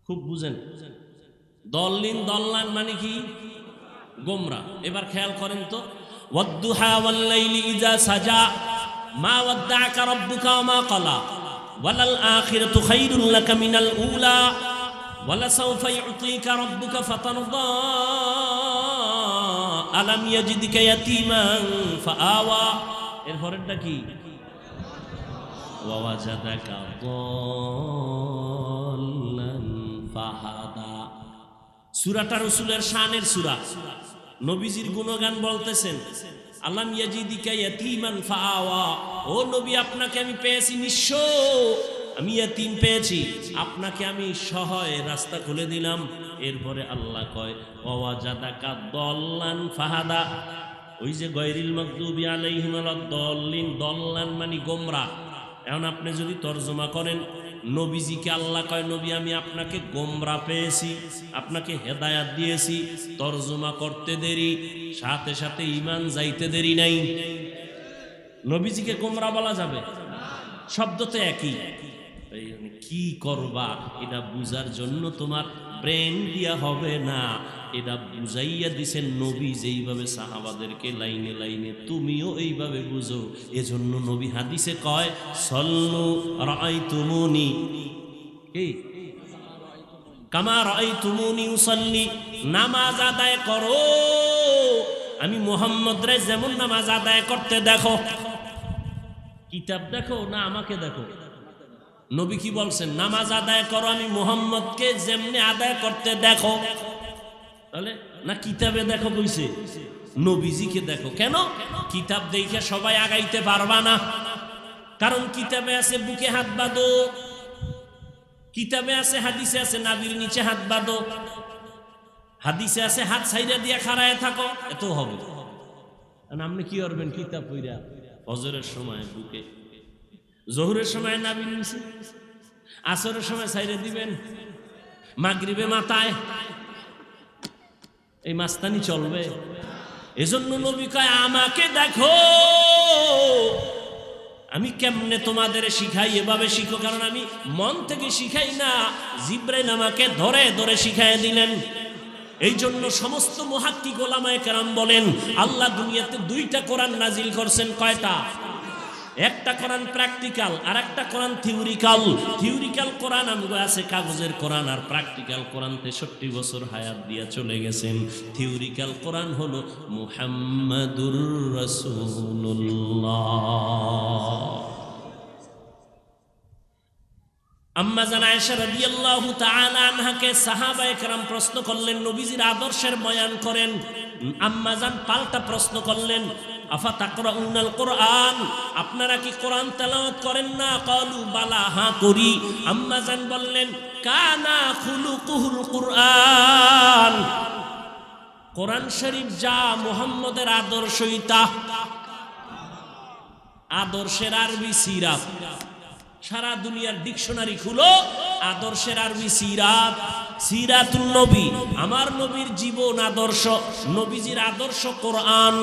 খুব বুঝেন। দল্লিন দল্লান মানে কি? গোমরা। এবার খেয়াল করেন তো, ওয়াদ্দুহা ওয়াল লাইলি ইযা সাজা মা ওয়াদ্দাআকা রাব্বুকা ওয়া মা ক্বালা ওয়ালাল আখিরাতু খায়রুল লাকা মিনাল উলা ওয়ালাসাউফা ইউতিকা রাব্বুকা ফাতারদা আলাম ইয়াজিদকা ইয়াতীমান ফাআওয়া। এর পরেরটা কি? ওয়া ওয়াজাদাকা দাল্লান ফাহাদা। সূরাটা রাসূলের শানের সূরা, নবীজির গুণগান বলতেছেন। আলাম ইয়াজিদিকা ইয়াতীমান ফাআওয়া, ও নবী আপনাকে আমি পেয়েছি নিঃস্ব, আমি ইয়াতীম পেয়েছি, আপনাকে আমি সহায় রাস্তা খুলে দিলাম। এরপরে আল্লাহ কয় ওয়াজাদাকা দল্লান ফাহাদা। ওই যে গায়রিল মাগদুবি আলাইহিম ওয়ালাদ-দাল্লিন, দল্লান মানে গোমরা। এখন আপনি যদি তরজমা করেন, নবীজিকে আল্লাহ কয় নবী আমি আপনাকে গোমরা পেয়েছি, আপনাকে হেদায়াত দিয়েছি। তরজমা করতে দেরি, সাথে সাথে ঈমান যাইতে দেরি নাই। নবীজিকে গোমরা বলা যাবে? শব্দ তো একই। কি করবা এটা বুঝার জন্য তোমার ব্রেন দিয়া হবে না, এটা বুঝাইয়া দিছেন নবী যেইভাবে সাহাবাদেরকে লাইনে লাইনে, তুমিও এইভাবে বুঝো। এজন্য নবী হাদিসে কয় সল্লু রাআইতুমুনি কি কামা রাআইতুমুনি উসাল্লি, নামাজ আদায় করো আমি মুহাম্মদ রে যেমন নামাজ আদায় করতে দেখো। কিতাব দেখো না আমাকে দেখো? নবী কি বলছেন? নামাজ আদায় করো আমি মুহাম্মদকে যেমনি আদায় করতে দেখো। তাহলে না কিতাবে দেখো কইছে? নবীজিকে দেখো। কেন? কিতাব দেখে সবাই আগাইতে পারবা না, কারণ কিতাবে আছে বুকে হাত বাঁধো, কিতাবে আছে, হাদিসে আছে নাভির নিচে হাত বাঁধো, হাদিসে আছে হাত ছাইরা দিয়া খাড়ায় থাকো, এত হবে। আপনি কি করবেন? কিতাব পইরা ফজরের সময় বুকে, জোহরের সময় নাভির নিচে, আসরের সময় ছাইরা দিবেন, মাগরিবে মাথায়, এই মাস্তানি চলবে? এজন্য নবী কয় আমাকে দেখো আমি কেমনে তোমাদের শিখাই, এভাবে শিখো। কারণ আমি মন থেকে শিখাই না, জিবরাইল আমাকে ধরে ধরে শিখাই দিলেন। এই জন্য সমস্ত মুহাক্কিক ওলামায়ে কেরাম বলেন আল্লাহ দুনিয়াতে দুইটা কোরআন নাজিল করছেন। কয়টা? একটা কোরআন প্র্যাকটিক্যাল আর একটা কোরআন থিওরিক্যাল। থিওরিক্যাল কোরআন আমগো আছে কাগজের কোরআন, আর প্র্যাকটিক্যাল কোরআন 63 বছর হায়াত দিয়ে চলে গেছেন। থিওরিক্যাল কোরআন হলো মুহাম্মাদুর রাসূলুল্লাহ। আম্মা জান আয়েশা রাদিয়াল্লাহু তাআলা আনহাকে সাহাবায়ে কেরাম প্রশ্ন করলেন, নবীজির আদর্শের বয়ান করেন। আম্মা জান পাল্টা প্রশ্ন করলেন, আফা তাকরাউনাল কোরআন, আপনারা কি কোরআন তেলাওয়াত করেন না? ক্বালু বালা, হ্যাঁ করি। আম্মা জান বললেন কানা খুলুকুহুল কোরআন, কোরআন শরীফ যা মুহাম্মদের আদর্শই তা। আদর্শের আরবি সিরাত। সারা দুনিয়ার ডিকশনারি খুলো, আদর্শের আরবি সিরাত, সিরাতুন নবী, আমার নবীর জীবন আদর্শ, নবীজির আদর্শ কোরআন।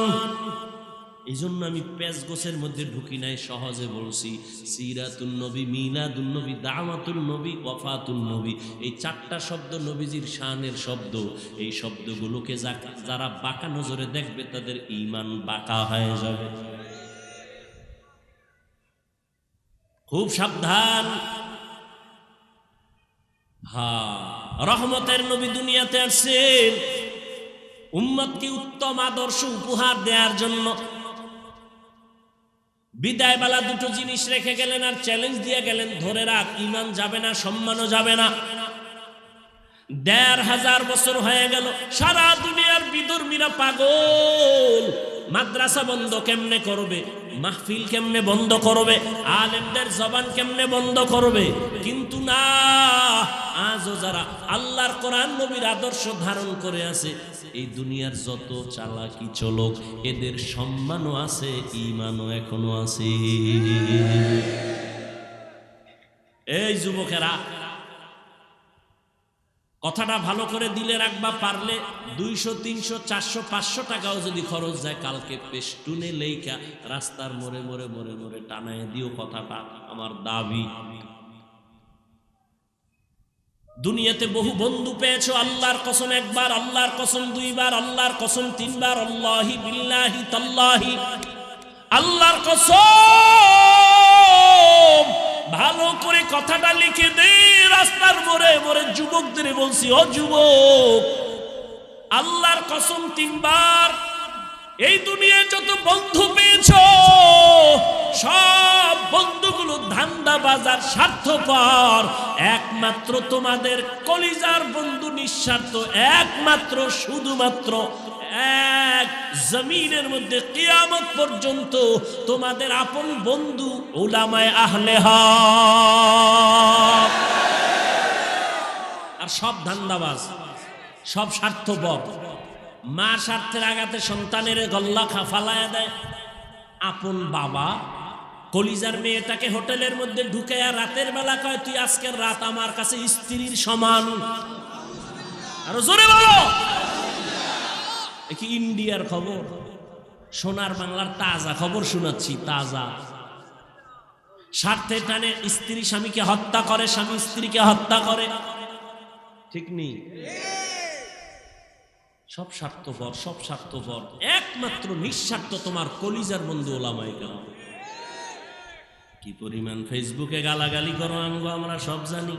এই জন্য আমি পেজ গোছের মধ্যে ঢুকি নাই, সহজে বলছি সিরাতুন নবী, মিলাদুন নবী, দাওয়াতুন নবী, ওয়াফাতুন নবী। এই চারটা শব্দ নবীজির শানের শব্দ। এই শব্দগুলোকে যারা বাঁকা নজরে দেখবে তাদের ঈমান বাঁকা হয়ে যাবে। খুব সাবধান। রহমতের নবী দুনিয়াতে আসছেন উম্মতকে উত্তম আদর্শ উপহার দেওয়ার জন্য। বিদায় বেলা দুটো জিনিস রেখে গেলেন আর চ্যালেঞ্জ দিয়ে গেলেন, ধরে রাখ, ঈমান যাবে না, সম্মানও যাবে না। ১৫০০ বছর হয়ে গেল, সারা দুনিয়ার বিধর্মীরা পাগল। মাদ্রাসা বন্ধ কেমনে করবে, মাহফিল কেমনে বন্ধ করবে, আলেমদের জবান কেমনে বন্ধ করবে। কিন্তু না, আজও যারা আল্লাহর কোরআন নবীর আদর্শ ধারণ করে আছে, এই দুনিয়ার যত চালাকি চলুক, এদের সম্মানও আছে, ঈমানও এখনো আছে। এই যুবকেরা, কথাটা ভালো করে দিলে রাখবা, পারলে 200, 300, 400, 500 টাকাও যদি খরচ যায়, কালকে পেস্টুনে লেখা রাস্তার মোড়ে মোড়ে মোড়ে মোড়ে টানায় দিও। কথাটা আমার দাবি। দুনিয়াতে বহু বন্ধু পেয়েছো, আল্লাহর কসম একবার, আল্লাহর কসম দুইবার, আল্লাহর কসম তিনবার, আল্লাহি বিল্লাহি তাল্লাহি, আল্লাহর কসম। ভালো করে কথাটা লিখে দে, রাস্তার মোড়ে মোড়ে যুবকদের বলছি, ও যুবক, আল্লাহর কসম তিনবার, এই দুনিয়ায় যত বন্ধু পেয়েছো সব বন্ধুগুলো ধান্দাবাজ আর স্বার্থপর, একমাত্র তোমাদের কলিজার বন্ধু নিঃস্বার্থ, একমাত্র শুধুমাত্র এক জমিনের মধ্যে কিয়ামত পর্যন্ত তোমাদের আপন বন্ধু উলামায়ে আহলে হক। আর সব ধান্দাবাজ, সব স্বার্থপর, মা স্বার্থের আঘাতে সন্তানের গল্লা ফালায়া দেয়। আপন বাবা কলিজার মেয়েটাকে হোটেলের মধ্যে ঢুকাইয়া রাতের বেলা কয়, তুই আজকের রাত আমার কাছে স্ত্রীর সমান। আর জোরে বলো, কি ইন্ডিয়ার খবর? সোনার বাংলার তাজা খবর শোনাচ্ছি, তাজা। স্বার্থে টানে স্ত্রী স্বামীকে হত্যা করে, স্বামী স্ত্রীকে হত্যা করে, ঠিক নেই? সব স্বার্থপর, সব স্বার্থপর, একমাত্র নিঃস্বার্থ তোমার কলিজার বন্ধু ওলামায়ে কেরাম। কি পরিমাণ ফেসবুকে গালাগালি করো আমরা সব জানি,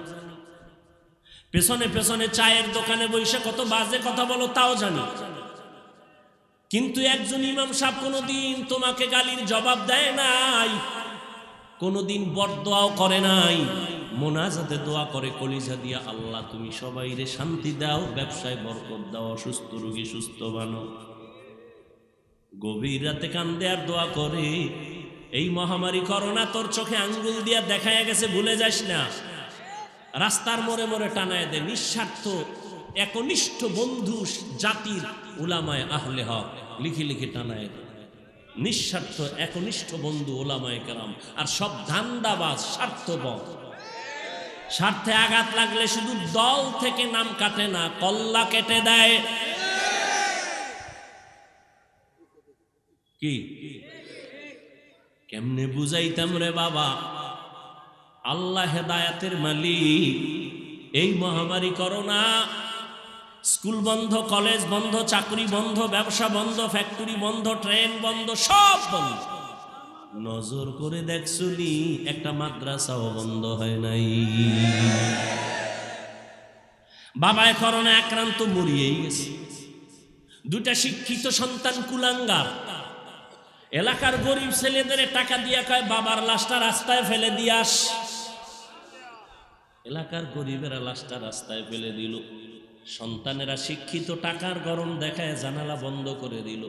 পেছনে পেছনে চায়ের দোকানে বসে কত বাজে কথা বলো তাও জানি, কিন্তু একজন ইমাম সাহেব কোনোদিন তোমাকে গালির জবাব দেয় নাই, কোনোদিন বরদোয়াও করে নাই, মোনাজাতে দোয়া করে কলিজা দিয়া, আল্লাহ তুমি সবাইরে শান্তি দাও, ব্যবসায় বরকত দাও, অসুস্থ রোগী সুস্থ বানো। গভীর রাতে কান্দে আর দোয়া করে, এই মহামারী করোনা তোর চোখে আঙ্গুল দিয়া দেখায় গেছে, ভুলে যাস না। রাস্তার মোড়ে মোড়ে টানায় দে, নিঃস্বার্থ একনিষ্ঠ বন্ধু জাতির উলামায়ে আহলে হক, লিখে লিখে টানায় দে, নিঃস্বার্থ একনিষ্ঠ বন্ধু ওলামায়ে কেরাম। আর সব ধান্দাবাজ স্বার্থপর, স্বার্থে আঘাত লাগলে শুধু দল থেকে নাম কাটে না, কল্লা কেটে দেয়। কি কেমনে বুঝাইতাম রে বাবা? আল্লাহ হেদায়াতের মালিক। এই মহামারী করোনা, স্কুল বন্ধ, কলেজ বন্ধ, চাকরি বন্ধ, ব্যবসা বন্ধ, ফ্যাক্টরি বন্ধ, ট্রেন বন্ধ, সব বন্ধ। নজর করে দেখছুনি একটা মাদ্রাসাও বন্ধ হয় নাই। বাবায় করোনা আক্রান্ত, মরিয়েই গেছে। দুটা শিক্ষিত সন্তান কুলাঙ্গার, এলাকার গরিব ছেলেদের টাকা দিয়া কয় বাবার লাশটা রাস্তায় ফেলে দিয়াস। এলাকার গরিবেরা লাশটা রাস্তায় ফেলে দিল, সন্তানেরা শিক্ষিত টাকার গরম দেখায় জানালা বন্ধ করে দিল,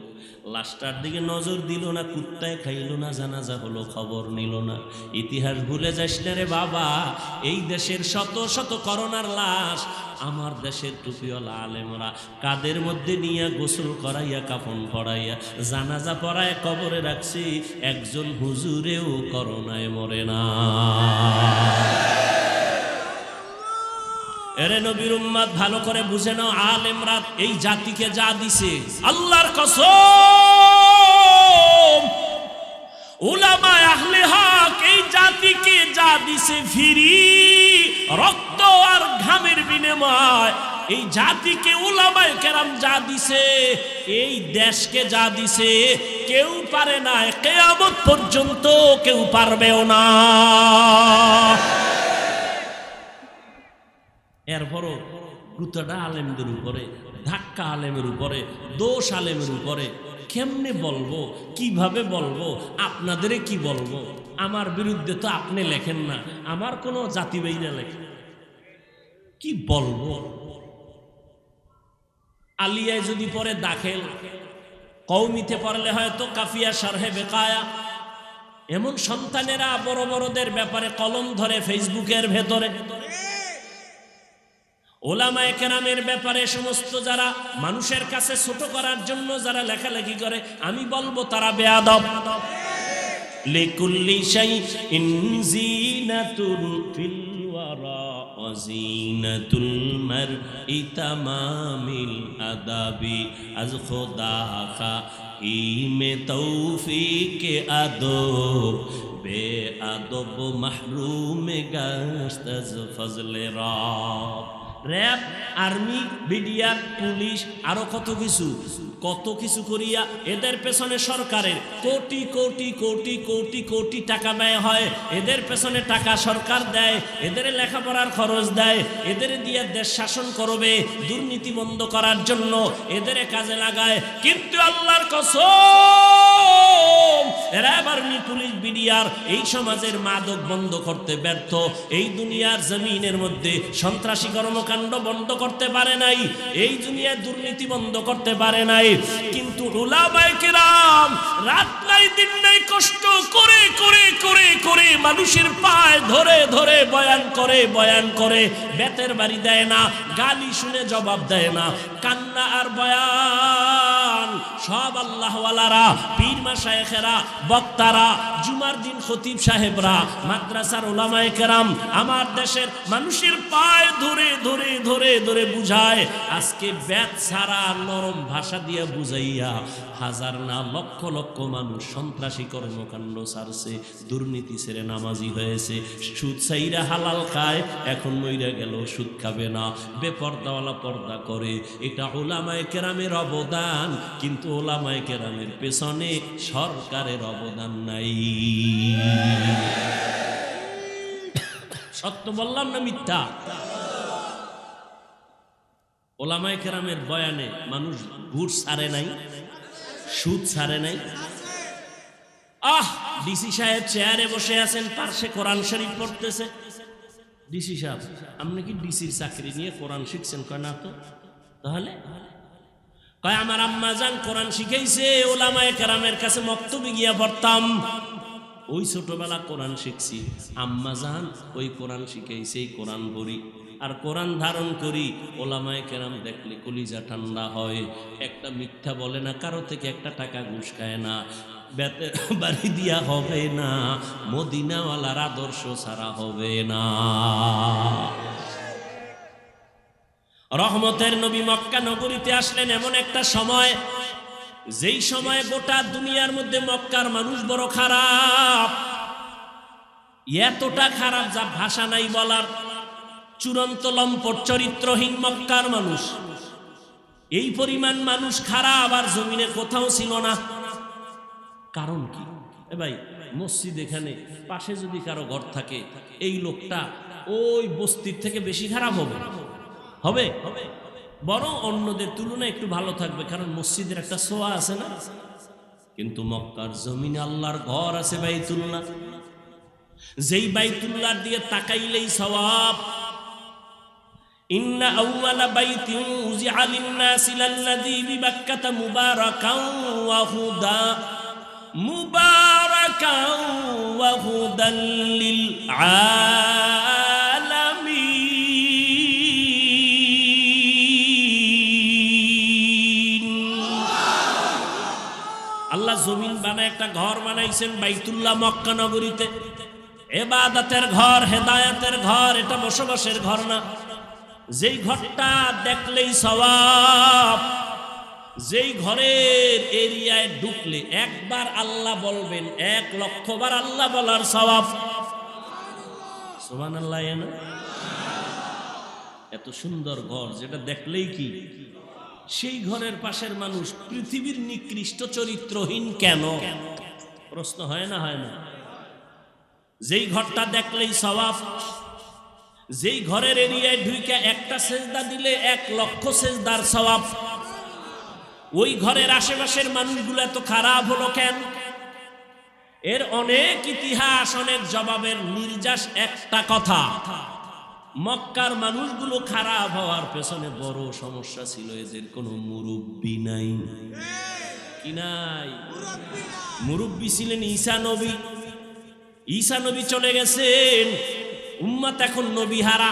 লাশটার দিকে নজর দিল না, কুত্তায় খাইল না, জানাজা হলো খবর নিল না। ইতিহাস ভুলে যাস না রে বাবা, এই দেশের শত শত করোনার লাশ আমার দেশের টুপিওয়ালা আলেমরা কাদের মধ্যে নিয়ে গোসল করাইয়া, কাফন পড়াইয়া, জানাজা পড়ায় কবরে রাখছি, একজন হুজুরেও করোনায় মরে না। এরে নবীর উম্মত, ভালো করে বুঝে নাও, আলেমরা এই জাতিকে যা দিছে, আল্লাহর কসম, উলামায়ে আহলে হক এই জাতিকে যা দিছে ফিরি, রক্ত আর ঘামের বিনিময় এই জাতিকে উলামায়ে কেরাম যা দিছে, এই দেশকে যা দিছে, কেউ পারে না, কিয়ামত পর্যন্ত কেউ পারবেও না। এরপরও গুতাটা আলেমদের উপরে, ধাক্কা আলেমের উপরে, দোষ আলেমের উপরে। কেমনে বলবো, কিভাবে বলবো, আপনাদেরে কি বলবো? আমার বিরুদ্ধে তো আপনি লেখেন না, আমার কোনো জাতি বাইরা লেখে, কি বলবো? আলিয়ায় যদি পরে দাখিল, কওমিতে পড়লে হয়তো কাফিয়া শারহে বেকায়া। এমন সন্তানেরা বড় বড়দের ব্যাপারে কলম ধরে ফেসবুকের ভেতরে, ওলামায়ে কেরামের ব্যাপারে সমস্ত যারা মানুষের কাছে ছোট করার জন্য যারা লেখালেখি করে, আমি বলবো তারা বেয়াদব। লিকুল্লি শাইইন জিনাতুন ফিল ওয়ারা ওয়া জিনাতুল মারই তামামিল আদাবি, আজ খোদা খাইমে তৌফিকে আদব, বে আদব মাহরুমে গাশত আজ ফজলে রব। র্যাব, আর্মি, বিডিআর, পুলিশ, আরো কত কিছু করিয়া এদের পেছনে সরকারের কোটি কোটি কোটি কোটি কোটি টাকা ব্যয় হয়। এদের পেছনে টাকা সরকার দেয়, এদের লেখাপড়ার খরচ দেয়, এদের দিয়ে দেশ শাসন করবে দুর্নীতি বন্ধ করার জন্য এদের কাজে লাগায়। কিন্তু আল্লাহর কসম, র্যাব, আর্মি, পুলিশ, বিডিআর এই সমাজের মাদক বন্ধ করতে ব্যর্থ। এই দুনিয়ার জমিনের মধ্যে সন্ত্রাসী কর্মকাণ্ড বন্ধ করতে পারে নাই, এই দুনিয়ার দুর্নীতি বন্ধ করতে পারে নাই। কিন্তু উলামায়ে কেরাম রাত নাই দিন নাই কষ্ট করে করে করে করে মানুষের পায়ে ধরে ধরে বয়ান করে বেতের বাড়ি দেয় না, গালি শুনে জবাব দেয় না, কান্না আর বয়ান সব আল্লাহওয়ালারা, পীর মাশায়েখেরা, বক্তারা, জুমার দিন খতিব সাহেবরা, মাদ্রাসার উলামায়ে কেরাম আমার দেশের মানুষের পায়ে ধরে ধরে ধরে ধরে বুঝায়। আজকে বেত ছাড়া নরম ভাষা দিয়ে বুঝাইয়া হাজার না লক্ষ লক্ষ মানুষ সন্ত্রাসী কর্মকাণ্ড ছাড়ছে, দুর্নীতি ছেড়ে নামাজি হয়েছে, সুদ চাইরা হালাল খায়, এখন মইরা গেল সুদ খাবে না, বেপর্দাওয়ালা পর্দা করে। এটা উলামায়ে কেরামের অবদান, কিন্তু উলামায়ে কেরামের পেছনে সরকারের অবদান নাই। সত্য বললাম না মিথ্যা? উলামায়ে কেরামের বয়ানে মানুষ ঘুষ ছাড়ে নাই, সুদ ছাড়ে নাই। ডিসি সাহেব চেয়ারে বসে আছেন, পার্শ্বে কোরআন শরীফ পড়তেছে। ডিসি সাহেব, আপনি কি ডিসির চাকরি নিয়ে কোরআন শিখছেন? কয় না তো। তাহলে কয় আমার আম্মা জান কোরআন শিখাইছে, উলামায়ে কেরামের কাছে মক্তবে গিয়া পড়তাম, ওই ছোটবেলা কোরআন শিখছি। আম্মা জান ওই কোরআন শিখাইছে, এই কোরআন পড়ি আর কোরআন ধারণ করি। ওলামায়ে কেরাম দেখলে কলিজা ঠান্ডা হয়। একটা মিথ্যা বলে না, কারো থেকে একটা টাকা ঘুষ খায় না, বেতের বাড়ি দিয়া হবে না, মদিনাওয়ালার আদর্শ ছাড়া হবে না। রহমতের নবী মক্কা নগরীতে আসলেন এমন একটা সময়, যেই সময় গোটা দুনিয়ার মধ্যে মক্কার মানুষ বড় খারাপ, এতটা খারাপ যা ভাষা নাই বলার। চূড়ান্ত লম্পট চরিত্রহীন মক্কার মানুষ, এই পরিমাণ মানুষ খারাপ আর জমিনে কোথাও ছিল না। কারণ কি? ভাই, মসজিদ এখানে পাশে যদি কারো ঘর থাকে, এই লোকটা ওই বস্তির থেকে বেশি খারাপ হবে হবে বরং অন্যদের তুলনায় একটু ভালো থাকবে, কারণ মসজিদের একটা ছোঁয়া আছে না। কিন্তু মক্কার জমিনে আল্লাহর ঘর আছে বাইতুল্লাহ, যেই বাইতুল্লাহ দিয়ে তাকাইলেই সওয়াব। ইন্না আউওয়ালা বাইতিন উযিআ লিন-নাসি লাল্লাযী বিবাক্কাতা মুবারাকান ওয়া হুদা মুবারাকান ওয়া হুদাল লিল আলামিন। আল্লাহ জমিন বানায় একটা ঘর বানাইছেন বাইতুল্লাহ মক্কা নগরীতে, ইবাদতের ঘর, হেদায়েতের ঘর, এটা বসবাসের ঘর না। যেই ঘরটা দেখলেই সওয়াব, যেই ঘরের এরিয়ায় ঢুকলে একবার আল্লাহ বলবেন, 1,00,000 বার আল্লাহ বলার সওয়াব। সুবহানাল্লাহ। এত সুন্দর ঘর যেটা দেখলেই কি, সেই ঘরের পাশের মানুষ পৃথিবীর নিকৃষ্ট চরিত্রহীন কেন? প্রশ্ন হয় না? হয় না? যেই ঘরটা দেখলেই সওয়াব, যেই ঘরের এরিয়ায় ঢুইকা একটা সেজদা দিলে 1,00,000 সেজদার সওয়াব। ওই ঘরের আশেপাশের মানুষগুলো এত খারাপ হলো কেন? এর অনেক ইতিহাস, অনেক জবাবের নির্যাস একটা কথা, মক্কার মানুষগুলো খারাপ হওয়ার পেছনে বড় সমস্যা ছিল এদের কোনো মুরব্বি নাই। কি নাই? মুরব্বি ছিলেন ঈসা নবী। ঈসা নবী চলে গেছেন, উম্মত এখন নবী হারা।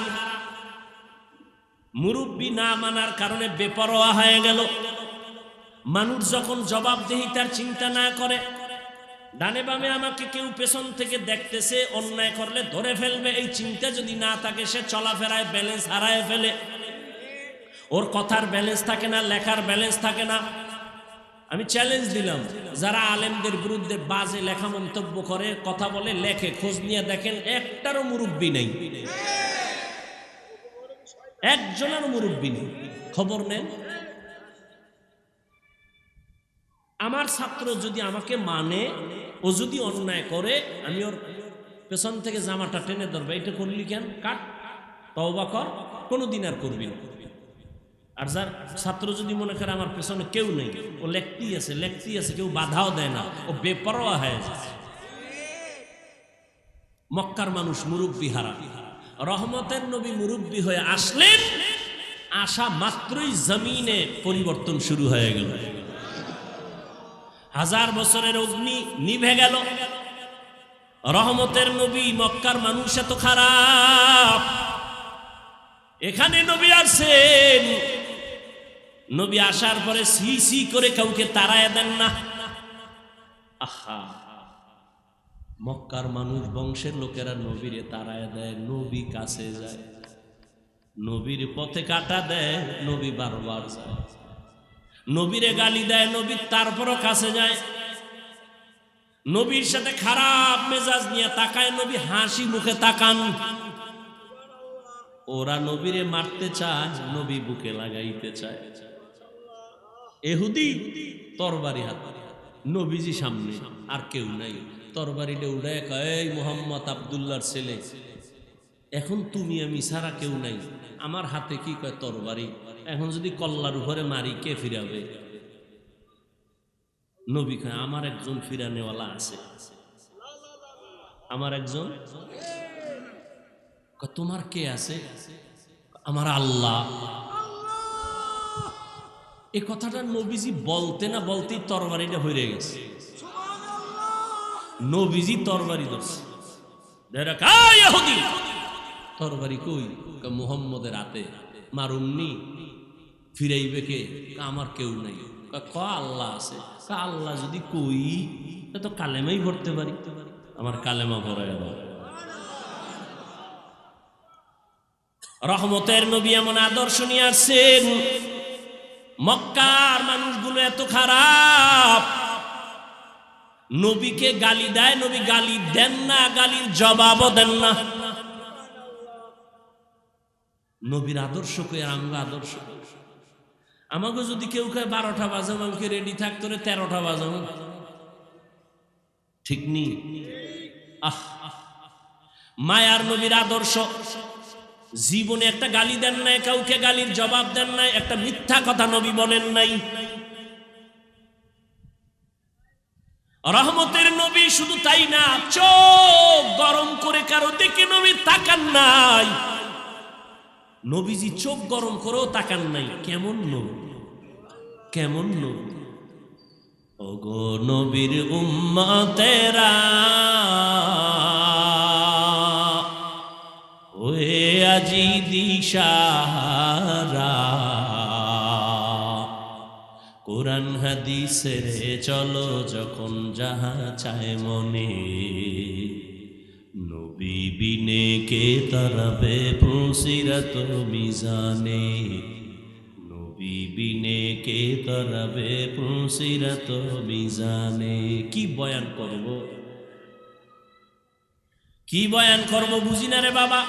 মুরব্বি না মানার কারণে বেপরোয়া হয়ে গেল। মানুষ যখন জবাবদিহিতার চিন্তা না করে, ডানে বামে আমাকে কেউ পেছন থেকে দেখতেছে, অন্যায় করলে ধরে ফেলবে, এই চিন্তা যদি না থাকে, সে চলাফেরায় ব্যালেন্স হারায় ফেলে। ওর কথার ব্যালেন্স থাকে না, লেখার ব্যালেন্স থাকে না। আমি চ্যালেঞ্জ দিলাম, যারা আলেমদের বিরুদ্ধে বাজে লেখা মন্তব্য করে, কথা বলে, লেখে, খোঁজ নিয়ে দেখেন একটারও মুরব্বি নেই। একজনের মুরব্বী নেই। খবর নেন, আমার ছাত্র যদি আমাকে মানে, ও যদি অন্যায় করে, আমি ওর পেছন থেকে জামাটা টেনে ধরবে, এটা করলি কেন, কাট, তওবা কর, কোনোদিন আর করবি না। আর যার ছাত্র যদি মনে করে আমার পেছনে কেউ নেই, ও লেখতেই আছে, কেউ বাধাও দেয় না, ও বেপরোয়া হয়ে যায়। মক্কার মানুষ মুরব্বি হারা, রহমতের নবী মুরব্বি হয়ে আসলেন, আসা মাত্রই জমিনে পরিবর্তন শুরু হয়ে গেল। 1000 বছরের অগ্নি নিভে গেল। রহমতের নবী, মক্কার মানুষ এত খারাপ, এখানে নবী আসেন, নবী আসার পরে সি সি করে কাউকে তাড়ায় দেন না। আহা, মক্কার মানুষ বংশের লোকেরা নবীরে তাড়ায় দেয়, নবী কাছে যায়, নবীর পথে কাটা দেয়, নবী বারবার যায়, নবীরে গালি দেয়, নবী তারপরও কাছে যায়, নবীর সাথে খারাপ মেজাজ নিয়ে তাকায়, নবী হাসি মুখে তাকান। ওরা নবীরে মারতে চায়, নবী বুকে লাগাইতে চায়। এহুদি তরবারি হাত, নবীজি সামনে, আর কেউ নাই, তরবারিটা উড়ায় কয়, এই মুহাম্মদ আব্দুল্লাহর ছেলে, এখন তুমি আমি ছাড়া কেউ নাই, আমার হাতে কি, কয় তরবারি, এখন যদি কল্লার উপরে মারি কে ফিরাবে? নবী কয়, আমার একজন ফিরানেওয়ালা আছে, আমার একজন। তোমার কে আছে? আমার আল্লাহ। এই কথাটা নবীজি বলতে না বলতেই তরবারিটা হয়ে গেছে, নবীজি তরবারি ধরছে, তরবারি কই? মুহাম্মদের হাতে, মারুমনি, ফিরাইবে কে? আমার কেউ নাই। ক আল্লাহ আছে। আল্লাহ যদি কই, তো কালেমাই ভরতে পারি, আমার কালেমা ভরে গেল। রহমতের নবী এমন আদর্শ নিয়ে আসছেন, মক্কার মানুষগুলো এত খারাপ, নবীকে গালি দেয়, নবী গালি দেন না, গালির জবাবও দেন না। নবীর আদর্শ কই আর আমরা আদর্শ? আমাকে যদি কেউ কয় 12টা বাজাম, আমাকে রেডি থাকতো, 13টা বাজাম, ঠিক নি? আহ, মায়ার নবীর আদর্শ, জীবনে একটা গালি দেন নাই, কাউকে গালির জবাব দেন নাই, একটা মিথ্যা কথা নবী বলেন নাই। রহমতের নবী শুধু তাই না, চোখ গরম করে কারো দিকে নবী তাকান নাই, নবীজি চোখ গরম করেও তাকান নাই। কেমন নবী, কেমন নবী! ওগো নবীর উম্মতেরা, ওয়ে আজি দিশাহারা, কোরআন হাদিসের চলো যখন যাহা চায় মনে, নবী বিনে কে তারাবে পুসিরাত মিজানে, নবী বিনে কে তারাবে পুসিরাত মিজানে। কি বয়ান করব, কি বয়ান করব, বুঝি না রে বাবা।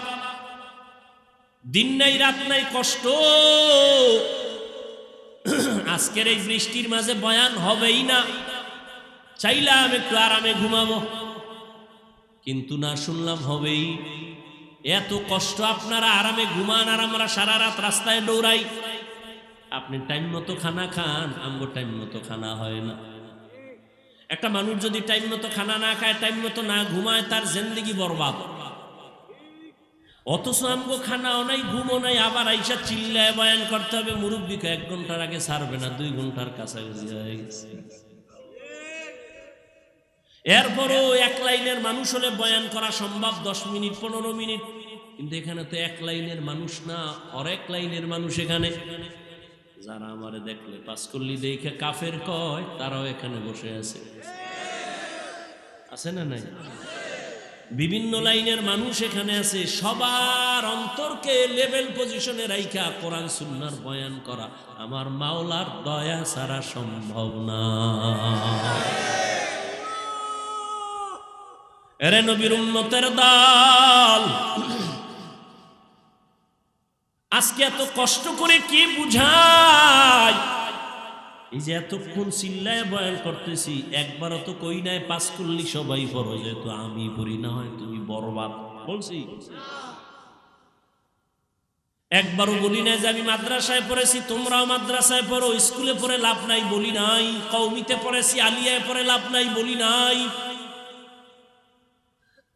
দিন নাই রাত নাই কষ্ট, আজকের এই বৃষ্টির মাঝে বয়ান হবেই না। চাইলাম একটু আরামে ঘুমাবো, কিন্তু না, শুনলাম হবেই। এত কষ্ট, আপনারা আরামে ঘুমান আর আমরা সারা রাত রাস্তায় দৌড়াই। আপনি টাইম মতো খানা খান, আমগো টাইম মতো খানা হয় না। একটা মানুষ যদি টাইম মতো খানা না খায়, টাইম মতো না ঘুমায়, তার জিন্দেগি বরবাদ। অথচ আমগো খানাও নাই, ঘুমও নাই, আবার আইসা চিল্লায় বয়ান করতে হবে। মুরব্বীকে 1 ঘন্টার আগে ছাড়বে না, 2 ঘন্টার কাছাকাছি হয়ে গেছে। এরপরও 1 লাইনের মানুষ হলে বয়ান করা সম্ভব, 10 মিনিট 15 মিনিট, কিন্তু এখানে তো 1 লাইনের মানুষ না, অনেক লাইনের মানুষ এখানে। যারা আমারে দেখলে পাঁচকল্লি দেখে কাফের কয়, তারাও এখানে বসে আছে, আছে না নাই? বিভিন্ন লাইনের মানুষ এখানে আছে। সবার অন্তরকে লেভেল পজিশনে রাইখা কোরআন সুন্নাহর বয়ান করা আমার মাওলার দয়া ছাড়া সম্ভব না। এরে নবীর উম্মতের দল, আজকে এত কষ্ট করে কে বুঝায়? এই যে এতক্ষণ চিল্লায় বয়ান করতেছি, একবারও তো কই নাই পাস করলি সবাই পড়ো, যেহেতু আমি পড়ি না হয় তুমি বরবাদ বলছি? একবারও বলি নাই যে আমি মাদ্রাসায় পড়েছি তোমরাও মাদ্রাসায় পড়ো, স্কুলে পড়ে লাভ নাই বলি নাই, কওমিতে পড়েছি আলিয়ায় পড়ে লাভ নাই বলি নাই।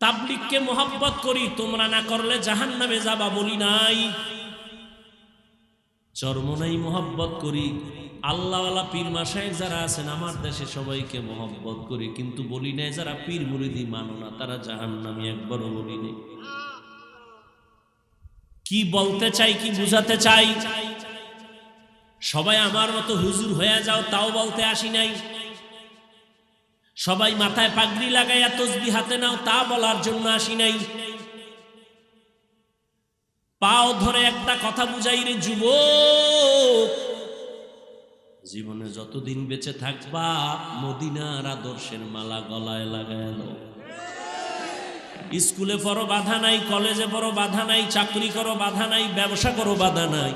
তাবলীগকে মোহাব্বত করি, তোমরা না করলে জাহান্নামে যাবা বলি নাই। চরমনাই মোহাব্বত করি, আল্লাহওয়ালা পীর মাশায়েখ যারা আছেন আমার দেশে সবাইকে মোহাব্বত করি, কিন্তু বলি নাই যারা পীর মুরিদি মানো না তারা জাহান্নামী, একবারও বলি নাই। কি বলতে চাই, কি বুঝাতে চাই? সবাই আমার মতো হুজুর হয়ে যাও তাও বলতে আসি নাই। সবাই মাথায় পাগড়ি লাগাইয়া তসবিহ হাতে নাও তা বলার জন্য আসি নাই। পাও ধরে একটা কথা বুঝাই রে যুবক, জীবনে যতদিন বেঁচে থাকবা মদিনার আদর্শের মালা গলায় লাগায় নাও। স্কুলে পড়ো বাধা নাই, কলেজে পড়ো বাধা নাই, চাকরি করো বাধা নাই, ব্যবসা করো বাধা নাই,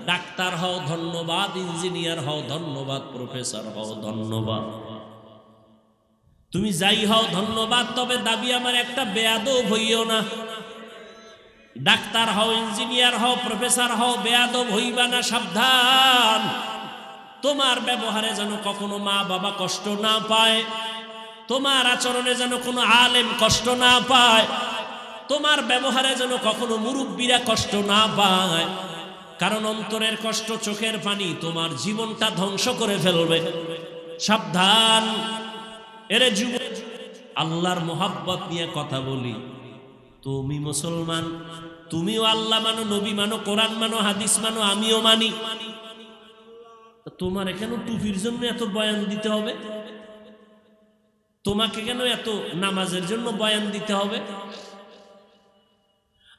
ডাক্তার হও ধন্যবাদ, ইঞ্জিনিয়ার হও ধন্যবাদ, প্রফেসর হও ধন্যবাদ, তুমি যাই হও ধন্যবাদ। তবে দাবি আমার একটা বেয়াদব হইও না। ডাক্তার হও, ইঞ্জিনিয়ার হও, প্রফেসর হও, বেয়াদব হইবা না, সাবধান। তোমার ব্যবহারে যেন কখনো মা বাবা কষ্ট না পায়, তোমার আচরণে যেন কোনো আলেম কষ্ট না পায়, তোমার ব্যবহারে যেন কখনো মুরব্বীরা কষ্ট না পায়, কারণ অন্তরের কষ্ট, চোখের পানি তোমার জীবনটা ধ্বংস করে ফেলবে। সাবধান। এরে যুবক, আল্লাহর মোহাব্বত নিয়ে কথা বলি। তুমি মুসলমান, তুমিও আল্লাহ মানো, নবী মানো, কোরআন মানো, হাদিস মানো, আমিও মানি। তোমার কেন টুপির জন্য এত বয়ান দিতে হবে? তোমাকে কেন এত নামাজের জন্য বয়ান দিতে হবে?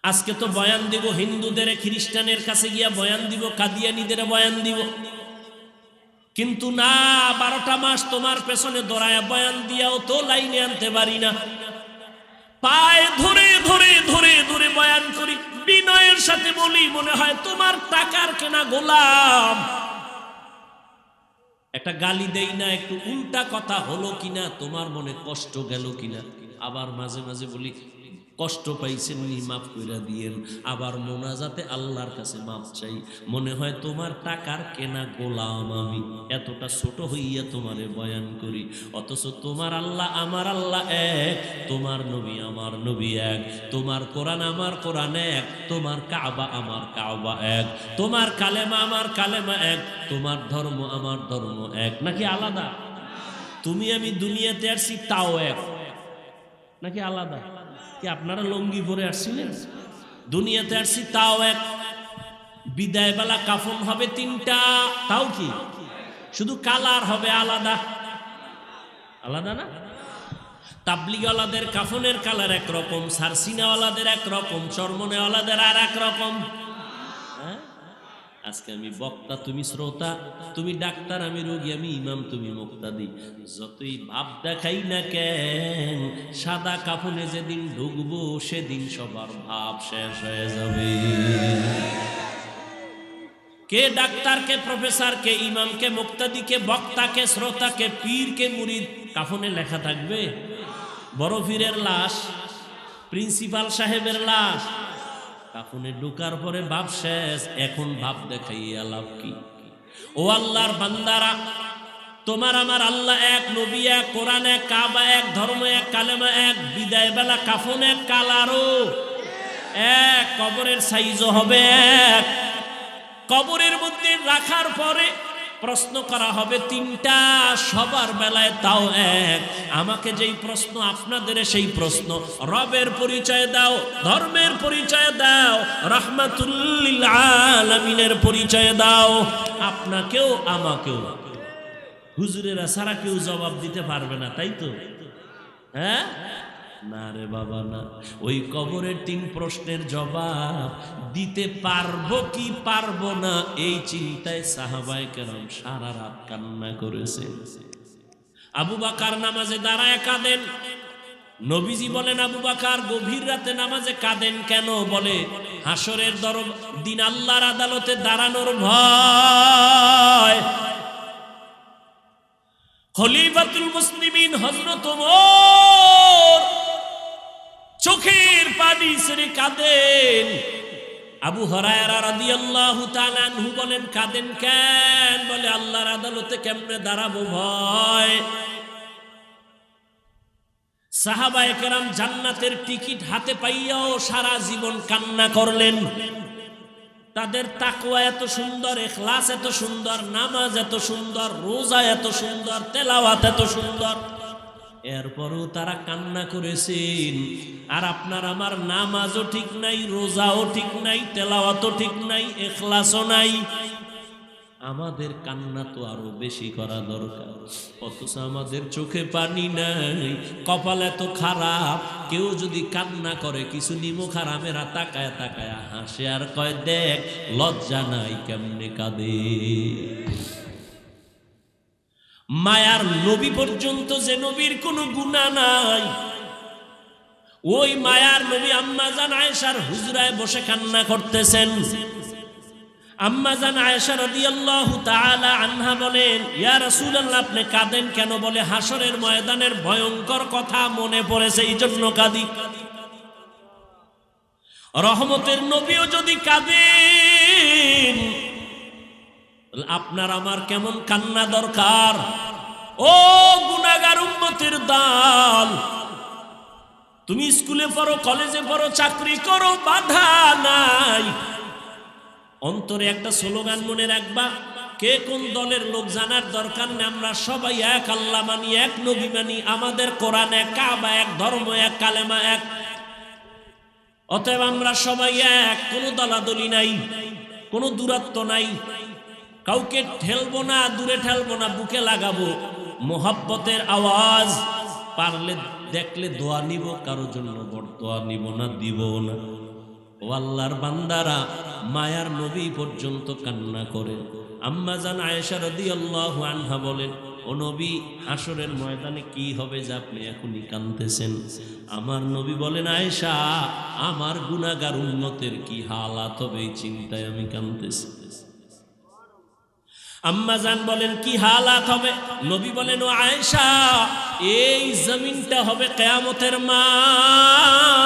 আজকে তো বয়ান দিব হিন্দুদের, খ্রিস্টানের কাছে গিয়া বয়ান দিব, কাদিয়ানীদের বয়ান দিব, কিন্তু না 12টা মাস তোমার পেছনে দৌড়ায়া বয়ান দিয়াও তো লাইনে আনতে পারি না। পায়ে ধরে ধরে ধরে ধরে বয়ান করি, বিনয়ের সাথে বলি, মনে হয় তোমার টাকার কেনা গোলাম। একটা গালি দেই না, একটু উল্টা কথা হলো কিনা, তোমার মনে কষ্ট গেল কিনা। আবার মাঝে মাঝে বলি কষ্ট পাইছেন নি, মাফ কইরা দিয়েন। আবার মোনাজাতে আল্লাহর কাছে মাফ চাই, মনে হয় তোমার টাকার কেনা গোলাম আমি, এতটা ছোট হইয়া তোমারে বয়ান করি। অথচ তোমার আল্লাহ আমার আল্লাহ এক, তোমার নবী আমার নবী এক, তোমার কোরআন আমার কোরআন এক, তোমার কাবা আমার কাবা এক, তোমার কালেমা আমার কালেমা এক, তোমার ধর্ম আমার ধর্ম এক। নাকি আলাদা? তুমি আমি দুনিয়াতে আসছি তাও এক, নাকি আলাদা? কি আপনারা লঙ্গি পরে আসছিলেন? দুনিয়াতে আসছি তাও এক। বিদায় বেলা কাফন হবে 3টা, তাও কি শুধু কালার হবে আলাদা। আলাদা না? তাবলিগওয়ালাদের কাফনের কালার একরকম, সারসিনাওয়ালাদের একরকম, চরমনেওয়ালাদের আর একরকম। আজকে আমি বক্তা, তুমি শ্রোতা, তুমি ডাক্তার, আমি রোগী, আমি ইমাম, তুমি মুক্তাদি। যতই ভাব দেখাই না কেন, সাদা কাফনে যেদিন ঢুকবো সেদিন সবার ভাব শেষ হয়ে যাবে। কে ডাক্তার, কে প্রফেসর, কে ইমাম, কে মুক্তাদি, কে বক্তা, কে শ্রোতা, কে পীর, কে মুরিদ, কাফনে লেখা থাকবে বড় পীরের লাশ, প্রিন্সিপাল সাহেবের লাশ। কাফনে ঢুকার পরে ভাব শেষ, এখন ভাব দেখাইয়া লাভ কি? ও আল্লাহর বান্দারা, তোমার আমার আল্লাহ এক, নবী এক, কোরআন এক, কাবা এক, ধর্ম এক, কালেমা এক, বিদায় বেলা কাফন এক, কালারও এক, কবরের সাইজও হবে এক। কবরের মধ্যে রাখার পরে প্রশ্ন করা হবে 3টা, সবার বেলায় তাও এক। আমাকে যেই প্রশ্ন, আপনাদের সেই প্রশ্ন। রবের পরিচয় দাও, ধর্মের পরিচয় দাও, রাহমাতুল লিল আলামিনের পরিচয় দাও। আপনাকেও আমাকেও হুজুরেরা সারা কেউ জবাব দিতে পারবে না, তাই তো? হ্যাঁ না রে বাবা না। ওই কবরের 3 প্রশ্নের জবাব দিতে পারবো কি পারবো না, এই চিন্তায় সাহাবায়ে কেরাম সারা রাত কান্না করেছে। আবু বকর নামাজে দাঁড়ায় কাঁদেন, নবীজি বলেন, আবু বকর গভীর রাতে নামাজে কাঁদেন কেন? বলে, হাসরের দিন আল্লাহর আদালতে দাঁড়ানোর ভয়। খলিফাতুল মুসলিমিন হযরত ওমর চোখের পানি ছেড়ে কাঁদেন। আবু হুরায়রা রাদিয়াল্লাহু তাআলা আনহু বলেন, কাঁদেন কেন? বলে, আল্লাহর আদালতে কেমনে দাঁড়াবো, ভয়। সাহাবায়ে কেরাম জান্নাতের টিকিট হাতে পাইয়াও সারা জীবন কান্না করলেন। তাদের তাকওয়া এত সুন্দর, ইখলাস এত সুন্দর, নামাজ এত সুন্দর, রোজা এত সুন্দর, তেলাওয়াত এত সুন্দর, এরপরও তারা কান্না করেছেন। আর আপনার আমার নামাজও ঠিক নাই, রোজাও ঠিক নাই, তেলাওয়াতও ঠিক নাই, ইখলাসও নাই। আমাদের কান্না তো আরো বেশি করা দরকার, অথচ আমাদের চোখে পানি নাই, কপাল এত খারাপ। কেউ যদি কান্না করে, কিছু নিমুখ হারামেরা তাকায় তাকায় হাসে আর কয়, দেখ লজ্জা নাই কেমনে কাঁদে। মায়ার নবী পর্যন্ত, যে নবীর কোনো গুনাহ নাই, ওই মায়ার নবী আম্মা জান আয়েশার হুজরায় বসে কান্না করতেছেন। আম্মা জান আয়েশা রাদিয়াল্লাহু তাআলা আনহা বলেন, ইয়া রাসূলুল্লাহ, আপনি কাঁদেন কেন? বলে, হাসরের ময়দানের ভয়ঙ্কর কথা মনে পড়েছে, এই জন্য কাঁদি। রহমতের নবীও যদি কাঁদেন, আপনার আমার কেমন কান্না দরকার। ও গুনাহগার উম্মতের দল, তুমি স্কুলে পড়ো, কলেজে পড়ো, চাকরি করো, বাধা নাই। অন্তরে একটা স্লোগান মনে রাখবা, কে কোন দলের লোক জানার দরকার নেই। আমরা সবাই এক, আল্লাহ মানি, এক নবী মানি, আমাদের কোরআন এক, কাবা এক, ধর্ম এক, কালেমা এক। অতএব আমরা সবাই এক, কোনো দলাদলি নাই, কোনো দূরত্ব নাই, কাউকে ঠেলবো না, দূরে ঠেলবো না, বুকে লাগাবো। মোহাব্বতের আওয়াজ, পারলে দেখলে দোয়া নিব, কারোর জন্য বড় দোয়া নিব না, দিব না। ও আল্লাহর বান্দারা, মায়ার নবী পর্যন্ত কান্না করে। আম্মা জান আয়েশা রাদিয়াল্লাহু আনহা বলেন, ও নবী, হাসরের ময়দানে কি হবে যে আপনি এখনই কাঁদতেছেন? আমার নবী বলেন, আয়েশা, আমার গুনাহগার উম্মতের কি হালাত হবে এই চিন্তায় আমি কাঁদতেছি। আম্মা জান বলেন, কি হালাত হবে? নবী বলেন, ও আয়েশা, এই জমিনটা হবে কিয়ামতের মাঠ।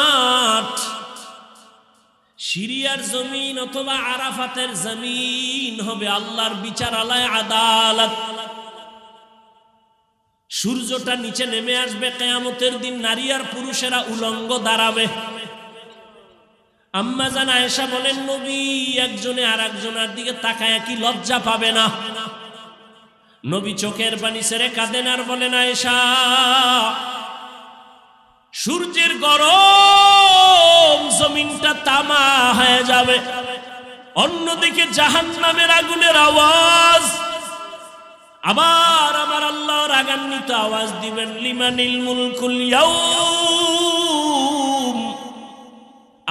সিরিয়ার জমিন অথবা আরাফাতের জমিন হবে আল্লাহর বিচারালয়, আদালত। সূর্যটা নিচে নেমে আসবে কিয়ামতের দিন, নারী আর পুরুষেরা উলঙ্গ দাঁড়াবে। আম্মা জান আয়েশা বলেন, নবী একজনে আর একজনের দিকে তাকায় কি লজ্জা পাবে না? নবী চোখের পানি ছেড়ে কাঁদেন আর বলেন, আয়েশা, সূর্যের গরম জমিনটা তামা হয়ে যাবে, অন্যদিকে জাহান্নামের আগুনের আওয়াজ। আবার আমার আল্লাহ রাগান্বিত আওয়াজ দিবেন, লিমানিল মুলকুল ইয়াউম।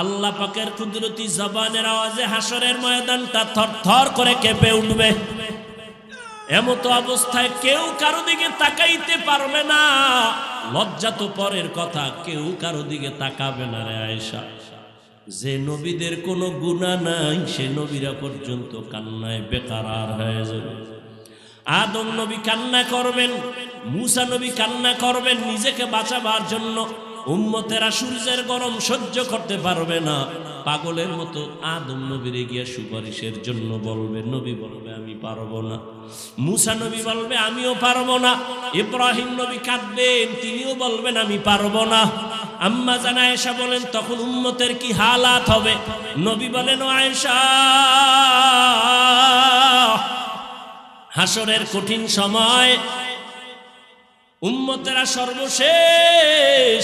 আল্লাহ পাকের কুদরতি জবানের আওয়াজে হাসরের ময়দানটা থরথর করে কেঁপে উঠবে। এমত অবস্থায় কেউ কারো দিকে তাকাইতে পারবে না। লজ্জা তো পরের কথা, কেউ কারো দিকে তাকাবে না রে আয়েশা। যে নবীদের কোনো গুনাহ নাই, সে নবীরা পর্যন্ত কান্নায় বেকারার হয়ে যাবে। আদম নবী কান্না করবেন, মুসা নবী কান্না করবেন নিজেকে বাঁচাবার জন্য। উম্মতেরা সূর্যের গরম সহ্য করতে পারবে না, পাগলের মতো আদম নবীরে গিয়ে সুপারিশের জন্য বলবে। নবী বলবে, আমি পারবো না। মুসা নবী বলবে, আমিও পারবো না। ইব্রাহিম নবী কাঁদবেন, তিনিও বলবেন, আমি পারবো না। আম্মা জান আয়েশা বলেন, তখন উম্মতের কি হালাত হবে? নবী বলেন, ও আয়েশা, হাসরের কঠিন সময় উম্মতেরা সর্বশেষ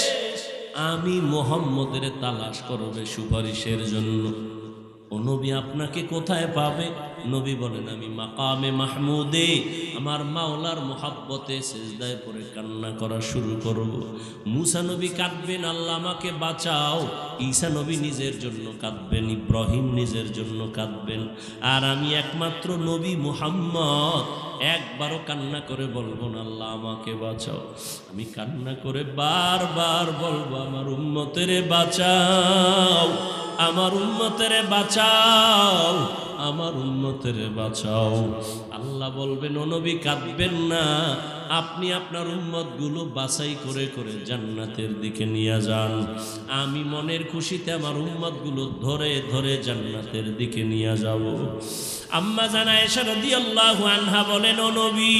আমি মুহাম্মদের তালাশ করবে সুপারিশের জন্য। ও নবী, আপনাকে কোথায় পাবে? নবী বলেন আমি মাকামে মাহমুদে আমার মাওলার মোহাব্বতে সিজদায় পড়ে কান্না করা শুরু করব। মুসা নবী কাঁদবেন, আল্লাহ আমাকে বাঁচাও। ঈসা নবী নিজের জন্য কাঁদবেন, ইব্রাহিম নিজের জন্য কাঁদবেন। আর আমি একমাত্র নবী মুহাম্মদ একবারও কান্না করে বলবো না আল্লাহ আমাকে বাঁচাও। আমি কান্না করে বারবার বলবো আমার উম্মতেরে বাঁচাও, আমার উম্মতেরে বাঁচাও, আমার উম্মতেরে বাঁচাও। আল্লাহ বলবেন ও নবী কাঁদবেন না, আপনি আপনার উম্মতগুলো বাছাই করে করে জান্নাতের দিকে নিয়ে যান। আমি মনের খুশিতে আমার উম্মতগুলো ধরে ধরে জান্নাতের দিকে নিয়ে যাব। আম্মা জান আয়েশা রাদিয়াল্লাহু আনহা বলেন ও নবী,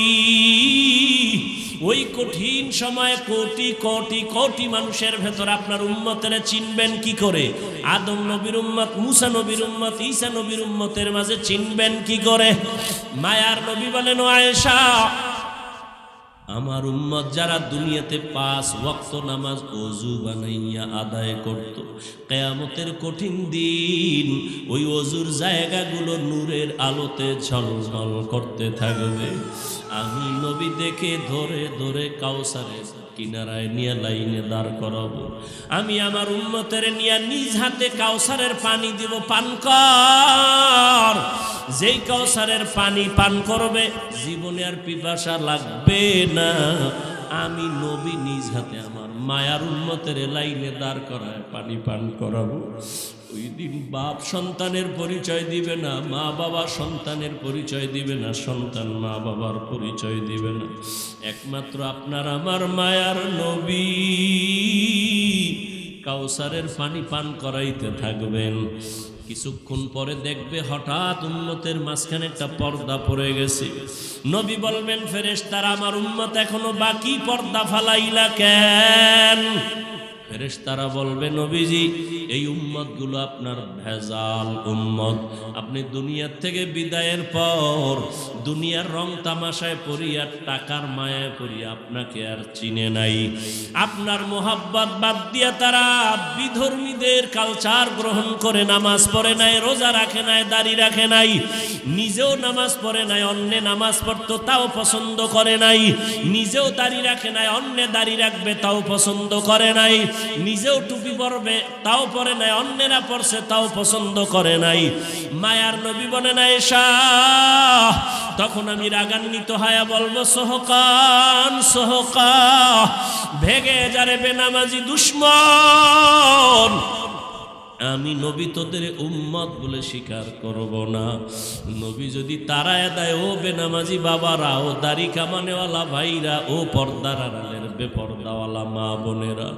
ওই কঠিন সময়ে কোটি কোটি কোটি মানুষের ভেতর আপনার উম্মতের চিনবেন কি করে? আদম নবীর উম্মত, মুসা নবীর উম্মত, ঈসা নবীর উম্মতের মাঝে চিনবেন কি করে? মায়ার নবী বলেন ও আয়েশা, আমার উম্মত যারা দুনিয়াতে 5 ওয়াক্ত নামাজ ওযু বানাইয়া আদায় করত, কিয়ামতের কঠিন দিন ওই ওযুর জায়গাগুলো নূরের আলোতে ঝলমল করতে থাকবে। আমি নবী দেখে ধরে ধরে কাউসারের কিনারায় নিয়ে লাইনে দাঁড় করাবো। আমি আমার উম্মতের নিয়ে নিজ হাতে কাউসারের পানি দিব, পান কর। যেই কাউসারের পানি পান করবে জীবনে আর পিপাসা লাগবে না। আমি নবী নিজ হাতে আমার মায়ার উম্মতের লাইনে দাঁড় করায় পানি পান করাবো। ওই দিন বাপ সন্তানের পরিচয় দিবে না, মা বাবা সন্তানের পরিচয় দিবে না, সন্তান মা বাবার পরিচয় দিবে না। একমাত্র আপনার আমার মায়ার নবী কাউসারের পানি পান করাইতে থাকবেন। কিছুক্ষণ পরে দেখবে হঠাৎ উম্মতের মাঝখানে একটা পর্দা পড়ে গেছে। নবী বলবেন ফেরেশতারা আমার উম্মত এখনো বাকি, পর্দা ফালাইলা কেন? ফেরেশতারা বলবে নবীজি এই উম্মতগুলো আপনার ভেজাল উম্মত। আপনি দুনিয়ার থেকে বিদায়ের পর দুনিয়ার রং তামাশায় পড়িয়া টাকার মায়ায় পড়িয়া আপনাকে আর চিনে নাই। আপনার মোহাব্বত বাদ দিয়া তারা বিধর্মীদের কালচার গ্রহণ করে নামাজ পড়ে নাই, রোজা রাখে নাই, দাড়ি রাখে নাই, নিজেও নামাজ পড়ে নাই, অন্য নামাজ পড়তো তাও পছন্দ করে নাই, নিজেও দাড়ি রাখে নাই, অন্য দাড়ি রাখবে তাও পছন্দ করে নাই, নিজেও টুপি পরবে তাও পরে নাই, অন্যেরা পরছে তাও পছন্দ করে নাই। মায়ার নবী বলে না এসা, তখন আমি রাগান্বিত হয়ে বলবো সোহকান সোহকা, ভেগে যারে বেনামাজি দুশ্মন। আমি নবী তোদের উম্মত বলে স্বীকার করব না। নবী যদি তারায় দেয় ও বেনামাজি বাবারা, ও দাড়ি কামানেওয়ালা ভাইরা, ও পর্দার আড়ালের বেপর্দাওয়ালা মা বোনেরা,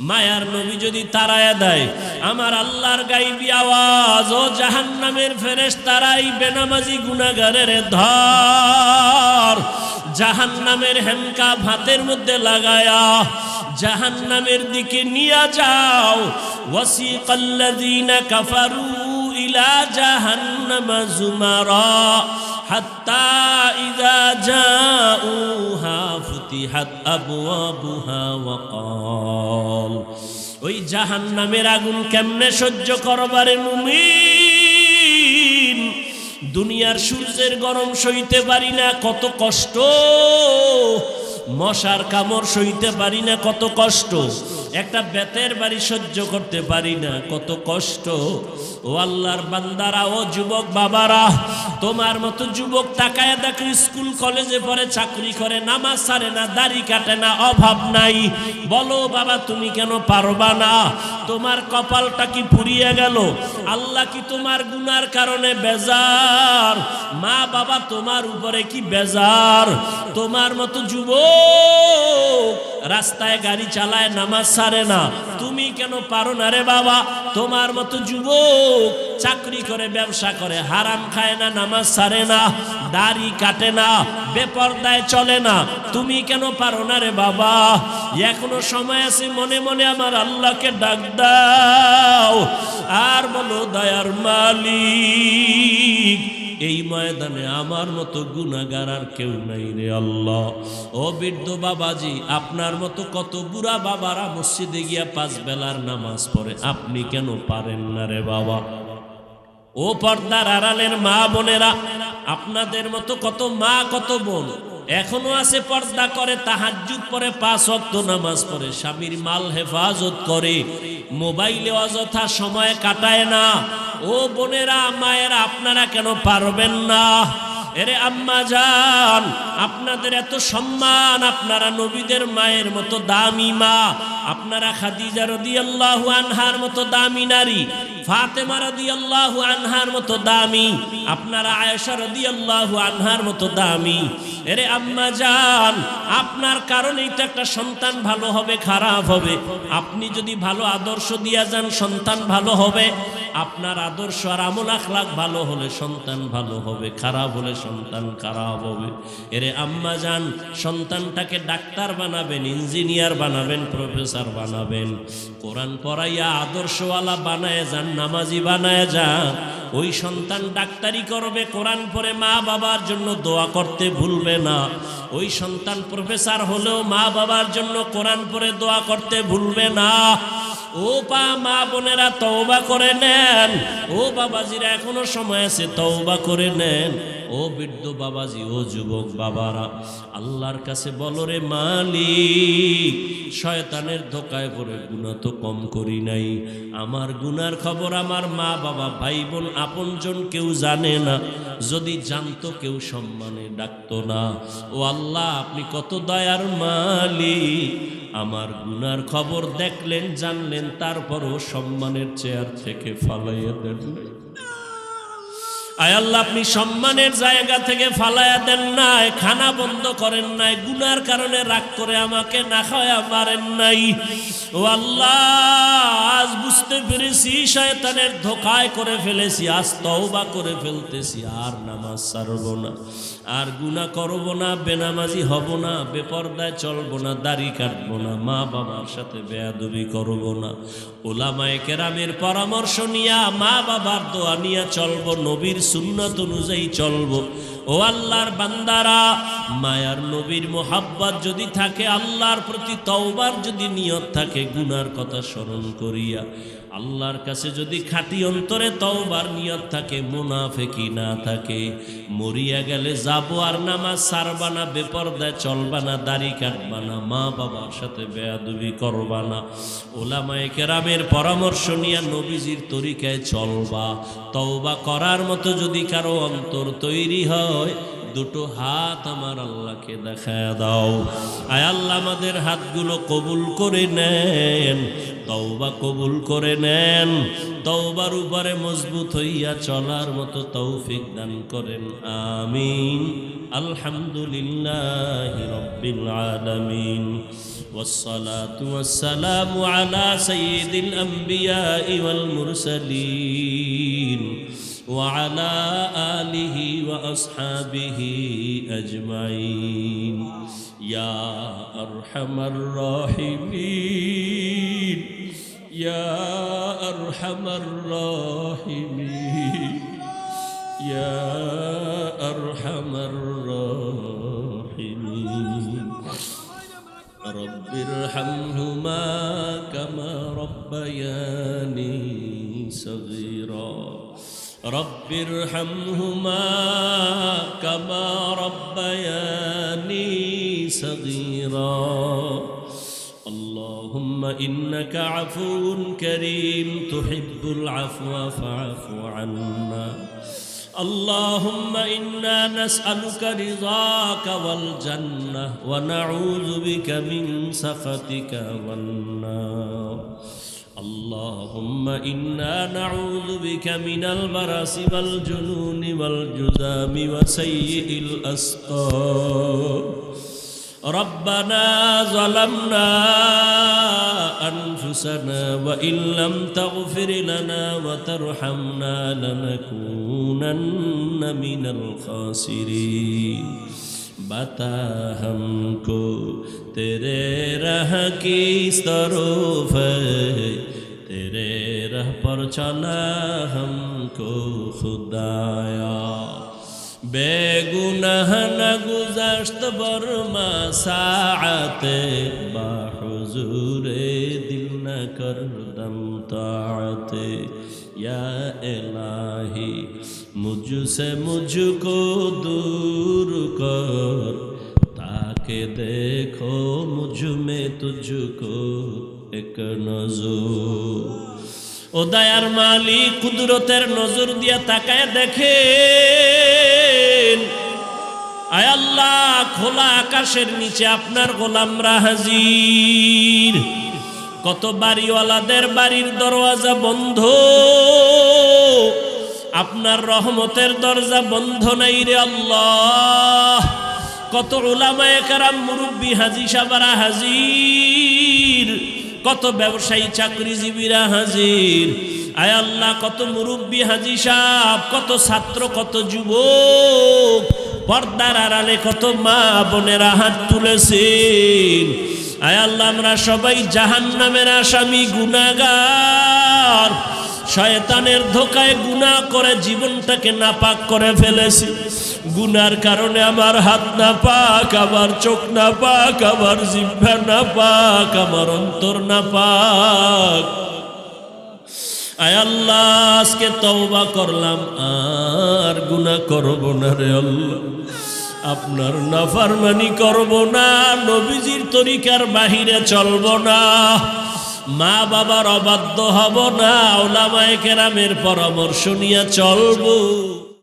মায়ার নবী যদি তারায় দেয় আমার আল্লাহর গাইবী আওয়াজ, ও জাহান্নামের ফেরেশতারাই বেনামাজি গুনাহগারের ধর, জাহান্নামের হেমকা ভাতের মধ্যে লাগায়া জাহান্নামের দিকে নিয়ে যাও। ওয়াসিকাল্লাযীনা কাফারু ইলা জাহান্নামা যুমারা হাত্তা ইযা জাউহা ফুতিহাত আবওয়াবুহা ওয়া ক্বাল। ওই জাহান্নামের আগুন কেমনে সহ্য করবারে মুমিন? দুনিয়ার সূর্যের গরম সইতে পারি না, কত কষ্ট। মশার কামড় সইতে পারি না, কত কষ্ট। একটা বেতের বাড়ি সহ্য করতে পারি না, কত কষ্ট। ও আল্লাহর বান্দারা, ও যুবক বাবারা, তোমার মতো যুবক তাকায় দেখো স্কুল কলেজে পড়ে, চাকরি করে, নামাজ ছাড়ে না, দাড়ি কাটে না, অভাব নাই। বলো বাবা তুমি কেন পারবা না? তোমার কপালটা কি পুড়িয়ে গেল? আল্লাহ কি তোমার গুনার কারণে বেজার? মা বাবা তোমার উপরে কি বেজার? তোমার মতো যুবক রাস্তায় গাড়ি চালায়, নামাজ ছাড়ে না, তুমি কেন পারো না রে বাবা? তোমার মতো যুবক চাকরি করে, ব্যবসা করে, হারাম খায় না, নামাজ ছাড়ে না, দাড়ি কাটে না, বেপরদায় চলে না, তুমি কেন পারো না রে বাবা? এখনো সময় আছে, মনে মনে আমার আল্লাহকে ডাক দাও আর বলো দয়ার মালিক এই ময়দানে আমার মতো গুনাহগার আর কেউ নাই রে আল্লাহ। ও বৃদ্ধ বাবাজি, আপনার মতো কত বুড়া বাবারা মসজিদে গিয়া 5 বেলার নামাজ পড়ে, আপনি কেন পারেন না রে বাবা? ও পর্দার আড়ালের মা বোনেরা, আপনাদের মতো কত মা কত বোন এখনো আছে পর্দা করে, তাহাজ্জুদ পড়ে, 5 ওয়াক্ত নামাজ পড়ে, স্বামীর মাল হেফাজত করে, মোবাইলে অযথা সময় কাটায় না। ও বোনেরা মায়েরা, আপনারা কেন পারবেন না? এরে আম্মা জান, আপনাদের এত সম্মান, আপনারা নবীদের মায়ের মতো দামি মা, আপনারা খাদিজা রাদিয়াল্লাহু আনহার মতো দামি নারী, ফাতেমা রাদিয়াল্লাহু আনহার মতো দামি, আপনারা আয়েশা রাদিয়াল্লাহু আনহার মতো দামি। এরে আম্মা জান, আপনার কারণেই তো একটা সন্তান ভালো হবে, খারাপ হবে। আপনি যদি ভালো আদর্শ দিয়া যান, সন্তান ভালো হবে। আপনার আদর্শ আর আমল আখলাক ভালো হলে সন্তান ভালো হবে, খারাপ হলে সন্তান খারাপ হবে। এরে আম্মা জান, সন্তানটাকে ডাক্তার বানাবেন, ইঞ্জিনিয়ার বানাবেন, প্রফেসর বানাবেন, কোরআন পড়াইয়া আদর্শওয়ালা বানায় যান, নামাজি বানায় যান। ওই সন্তান ডাক্তারি করবে, কোরআন পড়ে মা বাবার জন্য দোয়া করতে ভুলবে না। ওই সন্তান প্রফেসর হলেও মা বাবার জন্য কোরআন পড়ে দোয়া করতে ভুলবে না। ও মা বোনেরা, তওবা করে নেন। ও বাবাজিরা, এখনো সময় আছে, তওবা করে নেন। ও বৃদ্ধ বাবাজি, ও যুবক বাবারা, আল্লাহর কাছে বলো, রে মালিক, শয়তানের ধোকায় পড়ে গুনাহ তো কম করি নাই। আমার গুনার খবর আমার মা বাবা, ভাই বোন, আপনজন কেউ জানে না। যদি জানতো কেউ সম্মানে ডাকতো না। ও আল্লাহ, আপনি কত দয়ার মালিক। আমার গুনার খবর দেখলেন, জানলেন, তারপরও সম্মানের চেয়ার থেকে ফালাইয়া দেন। আয় আল্লাহ, আপনি সম্মানের জায়গা থেকে ফালাইয়া দেন নাই, খানা বন্ধ করেন নাই, গুনার কারণে রাগ করে আমাকে না খাওয়া মারেন নাই। ও আল্লাহ, আজ বুঝতে পেরেছি শয়তানের ধোঁকায় করে ফেলেছি, আজ তওবা করে ফেলতেছি। আর নামাজ ছাড়বো না, আর গুনাহ করবো না, বেনামাজি হব না, বেপরদায় চলবো না, দাড়ি কাটবো না, মা বাবার সাথে বেয়াদবি করবো না। উলামায়ে কেরামের পরামর্শ নিয়া, মা বাবার দোয়া নিয়া চলবো, নবীর সুন্নাত অনুযায়ী চলবো। ও আল্লাহর বান্দারা, মায়ার নবীর মোহাব্বত যদি থাকে, আল্লাহর প্রতি তওবার যদি নিয়ত থাকে, গুনার কথা স্মরণ করিয়া আল্লাহর কাছে যদি খাঁটি অন্তরে তওবার নিয়ত থাকে, মুনাফিকি না থাকে, মরিয়া গেলে যাবো আর নামাজ ছাড়বা না, বেপরদায় চলবা না, দাড়ি কাটবা না, মা বাবার সাথে বেয়াদবি করবা না। উলামায়ে কেরামের পরামর্শ নিয়ে নবীজির তরিকায় চলবা। তওবা করার মতো যদি কারো অন্তর তৈরি হয়, দুটো হাত আমার আল্লাহকে দেখায় দাও। আয় আল্লাহ, আমাদের হাতগুলো কবুল করে নেন, তওবা কবুল করে নেন, তওবার উপরে মজবুত হইয়া চলার মতো তৌফিক দান করেন। আমিন। আলহামদুলিল্লাহি রাব্বিল আলামিন, والصلاة والسلام على سيد الأنبياء والمرسلين وعلى آله وأصحابه أجمعين يا أرحم الراحمين يا أرحم الراحمين يا أرحم الراحمين رب ارحمهما كما ربياني صغيرا رب ارحمهما كما ربياني صغيرا اللهم إنك عفو كريم تحب العفو فاعف عنا اللهم إنا نسألك رضاك والجنة ونعوذ بك من سخطك والنار اللهم إنا نعوذ بك من البرص والجنون والجذام وسيء الأسقام ربنا ظلمنا أنفسنا وإن لم تغفر لنا وترحمنا لنكونن من الخاسرين बता हमको तेरे राह की इस तरफ तेरे राह पर चला हमको खुदाया बेगुनाह न गुज़श्त बरमा साअते बाहुज़ूरे दिल न कर दम ताअते या इलाही मुझसे मुझको दूर कर ताकि देखो मुझ में तुझको एक नजर ও দয়ার মালিক কুদরতের নজর দিয়া তাকায় দেখেন আয় আল্লাহ খোলা আকাশের নিচে আপনার গোলামরা হাজির কত বাড়িওয়ালাদের বাড়ির দরওয়াজা বন্ধ আপনার রহমতের দরজা বন্ধ নাই রে আল্লাহ কত উলামায়ে কেরাম মুরব্বি হাজী সাহেবরা হাজির কত ব্যবসায়ী চাকরিজীবীরা হাজির আয় আল্লাহ কত মুরব্বি হাজী সাহেব কত ছাত্র কত যুবক পর্দার আড়ালে কত মা বোনেরা হাত তুলেছেন আয় আল্লাহ আমরা সবাই জাহান্নামের আসামি গুনাহগার শয়তানের ধোকায় গুনাহ করে জীবনটাকে নাপাক করে ফেলেছি গুনার কারণে আমার হাত নাপাক আমার চোখ নাপাক আমার জিহ্বা নাপাক আমার অন্তর নাপাক আয় আল্লাহ আজকে তওবা করলাম আর গুনাহ করব না রে আল্লাহ আপনার নাফরমানি করব না নবীজির তরিকার বাহিরে চলব না মা বাবার অবাধ্য হব না উলামায়ে কেরামের পরামর্শ নিয়ে চলবো।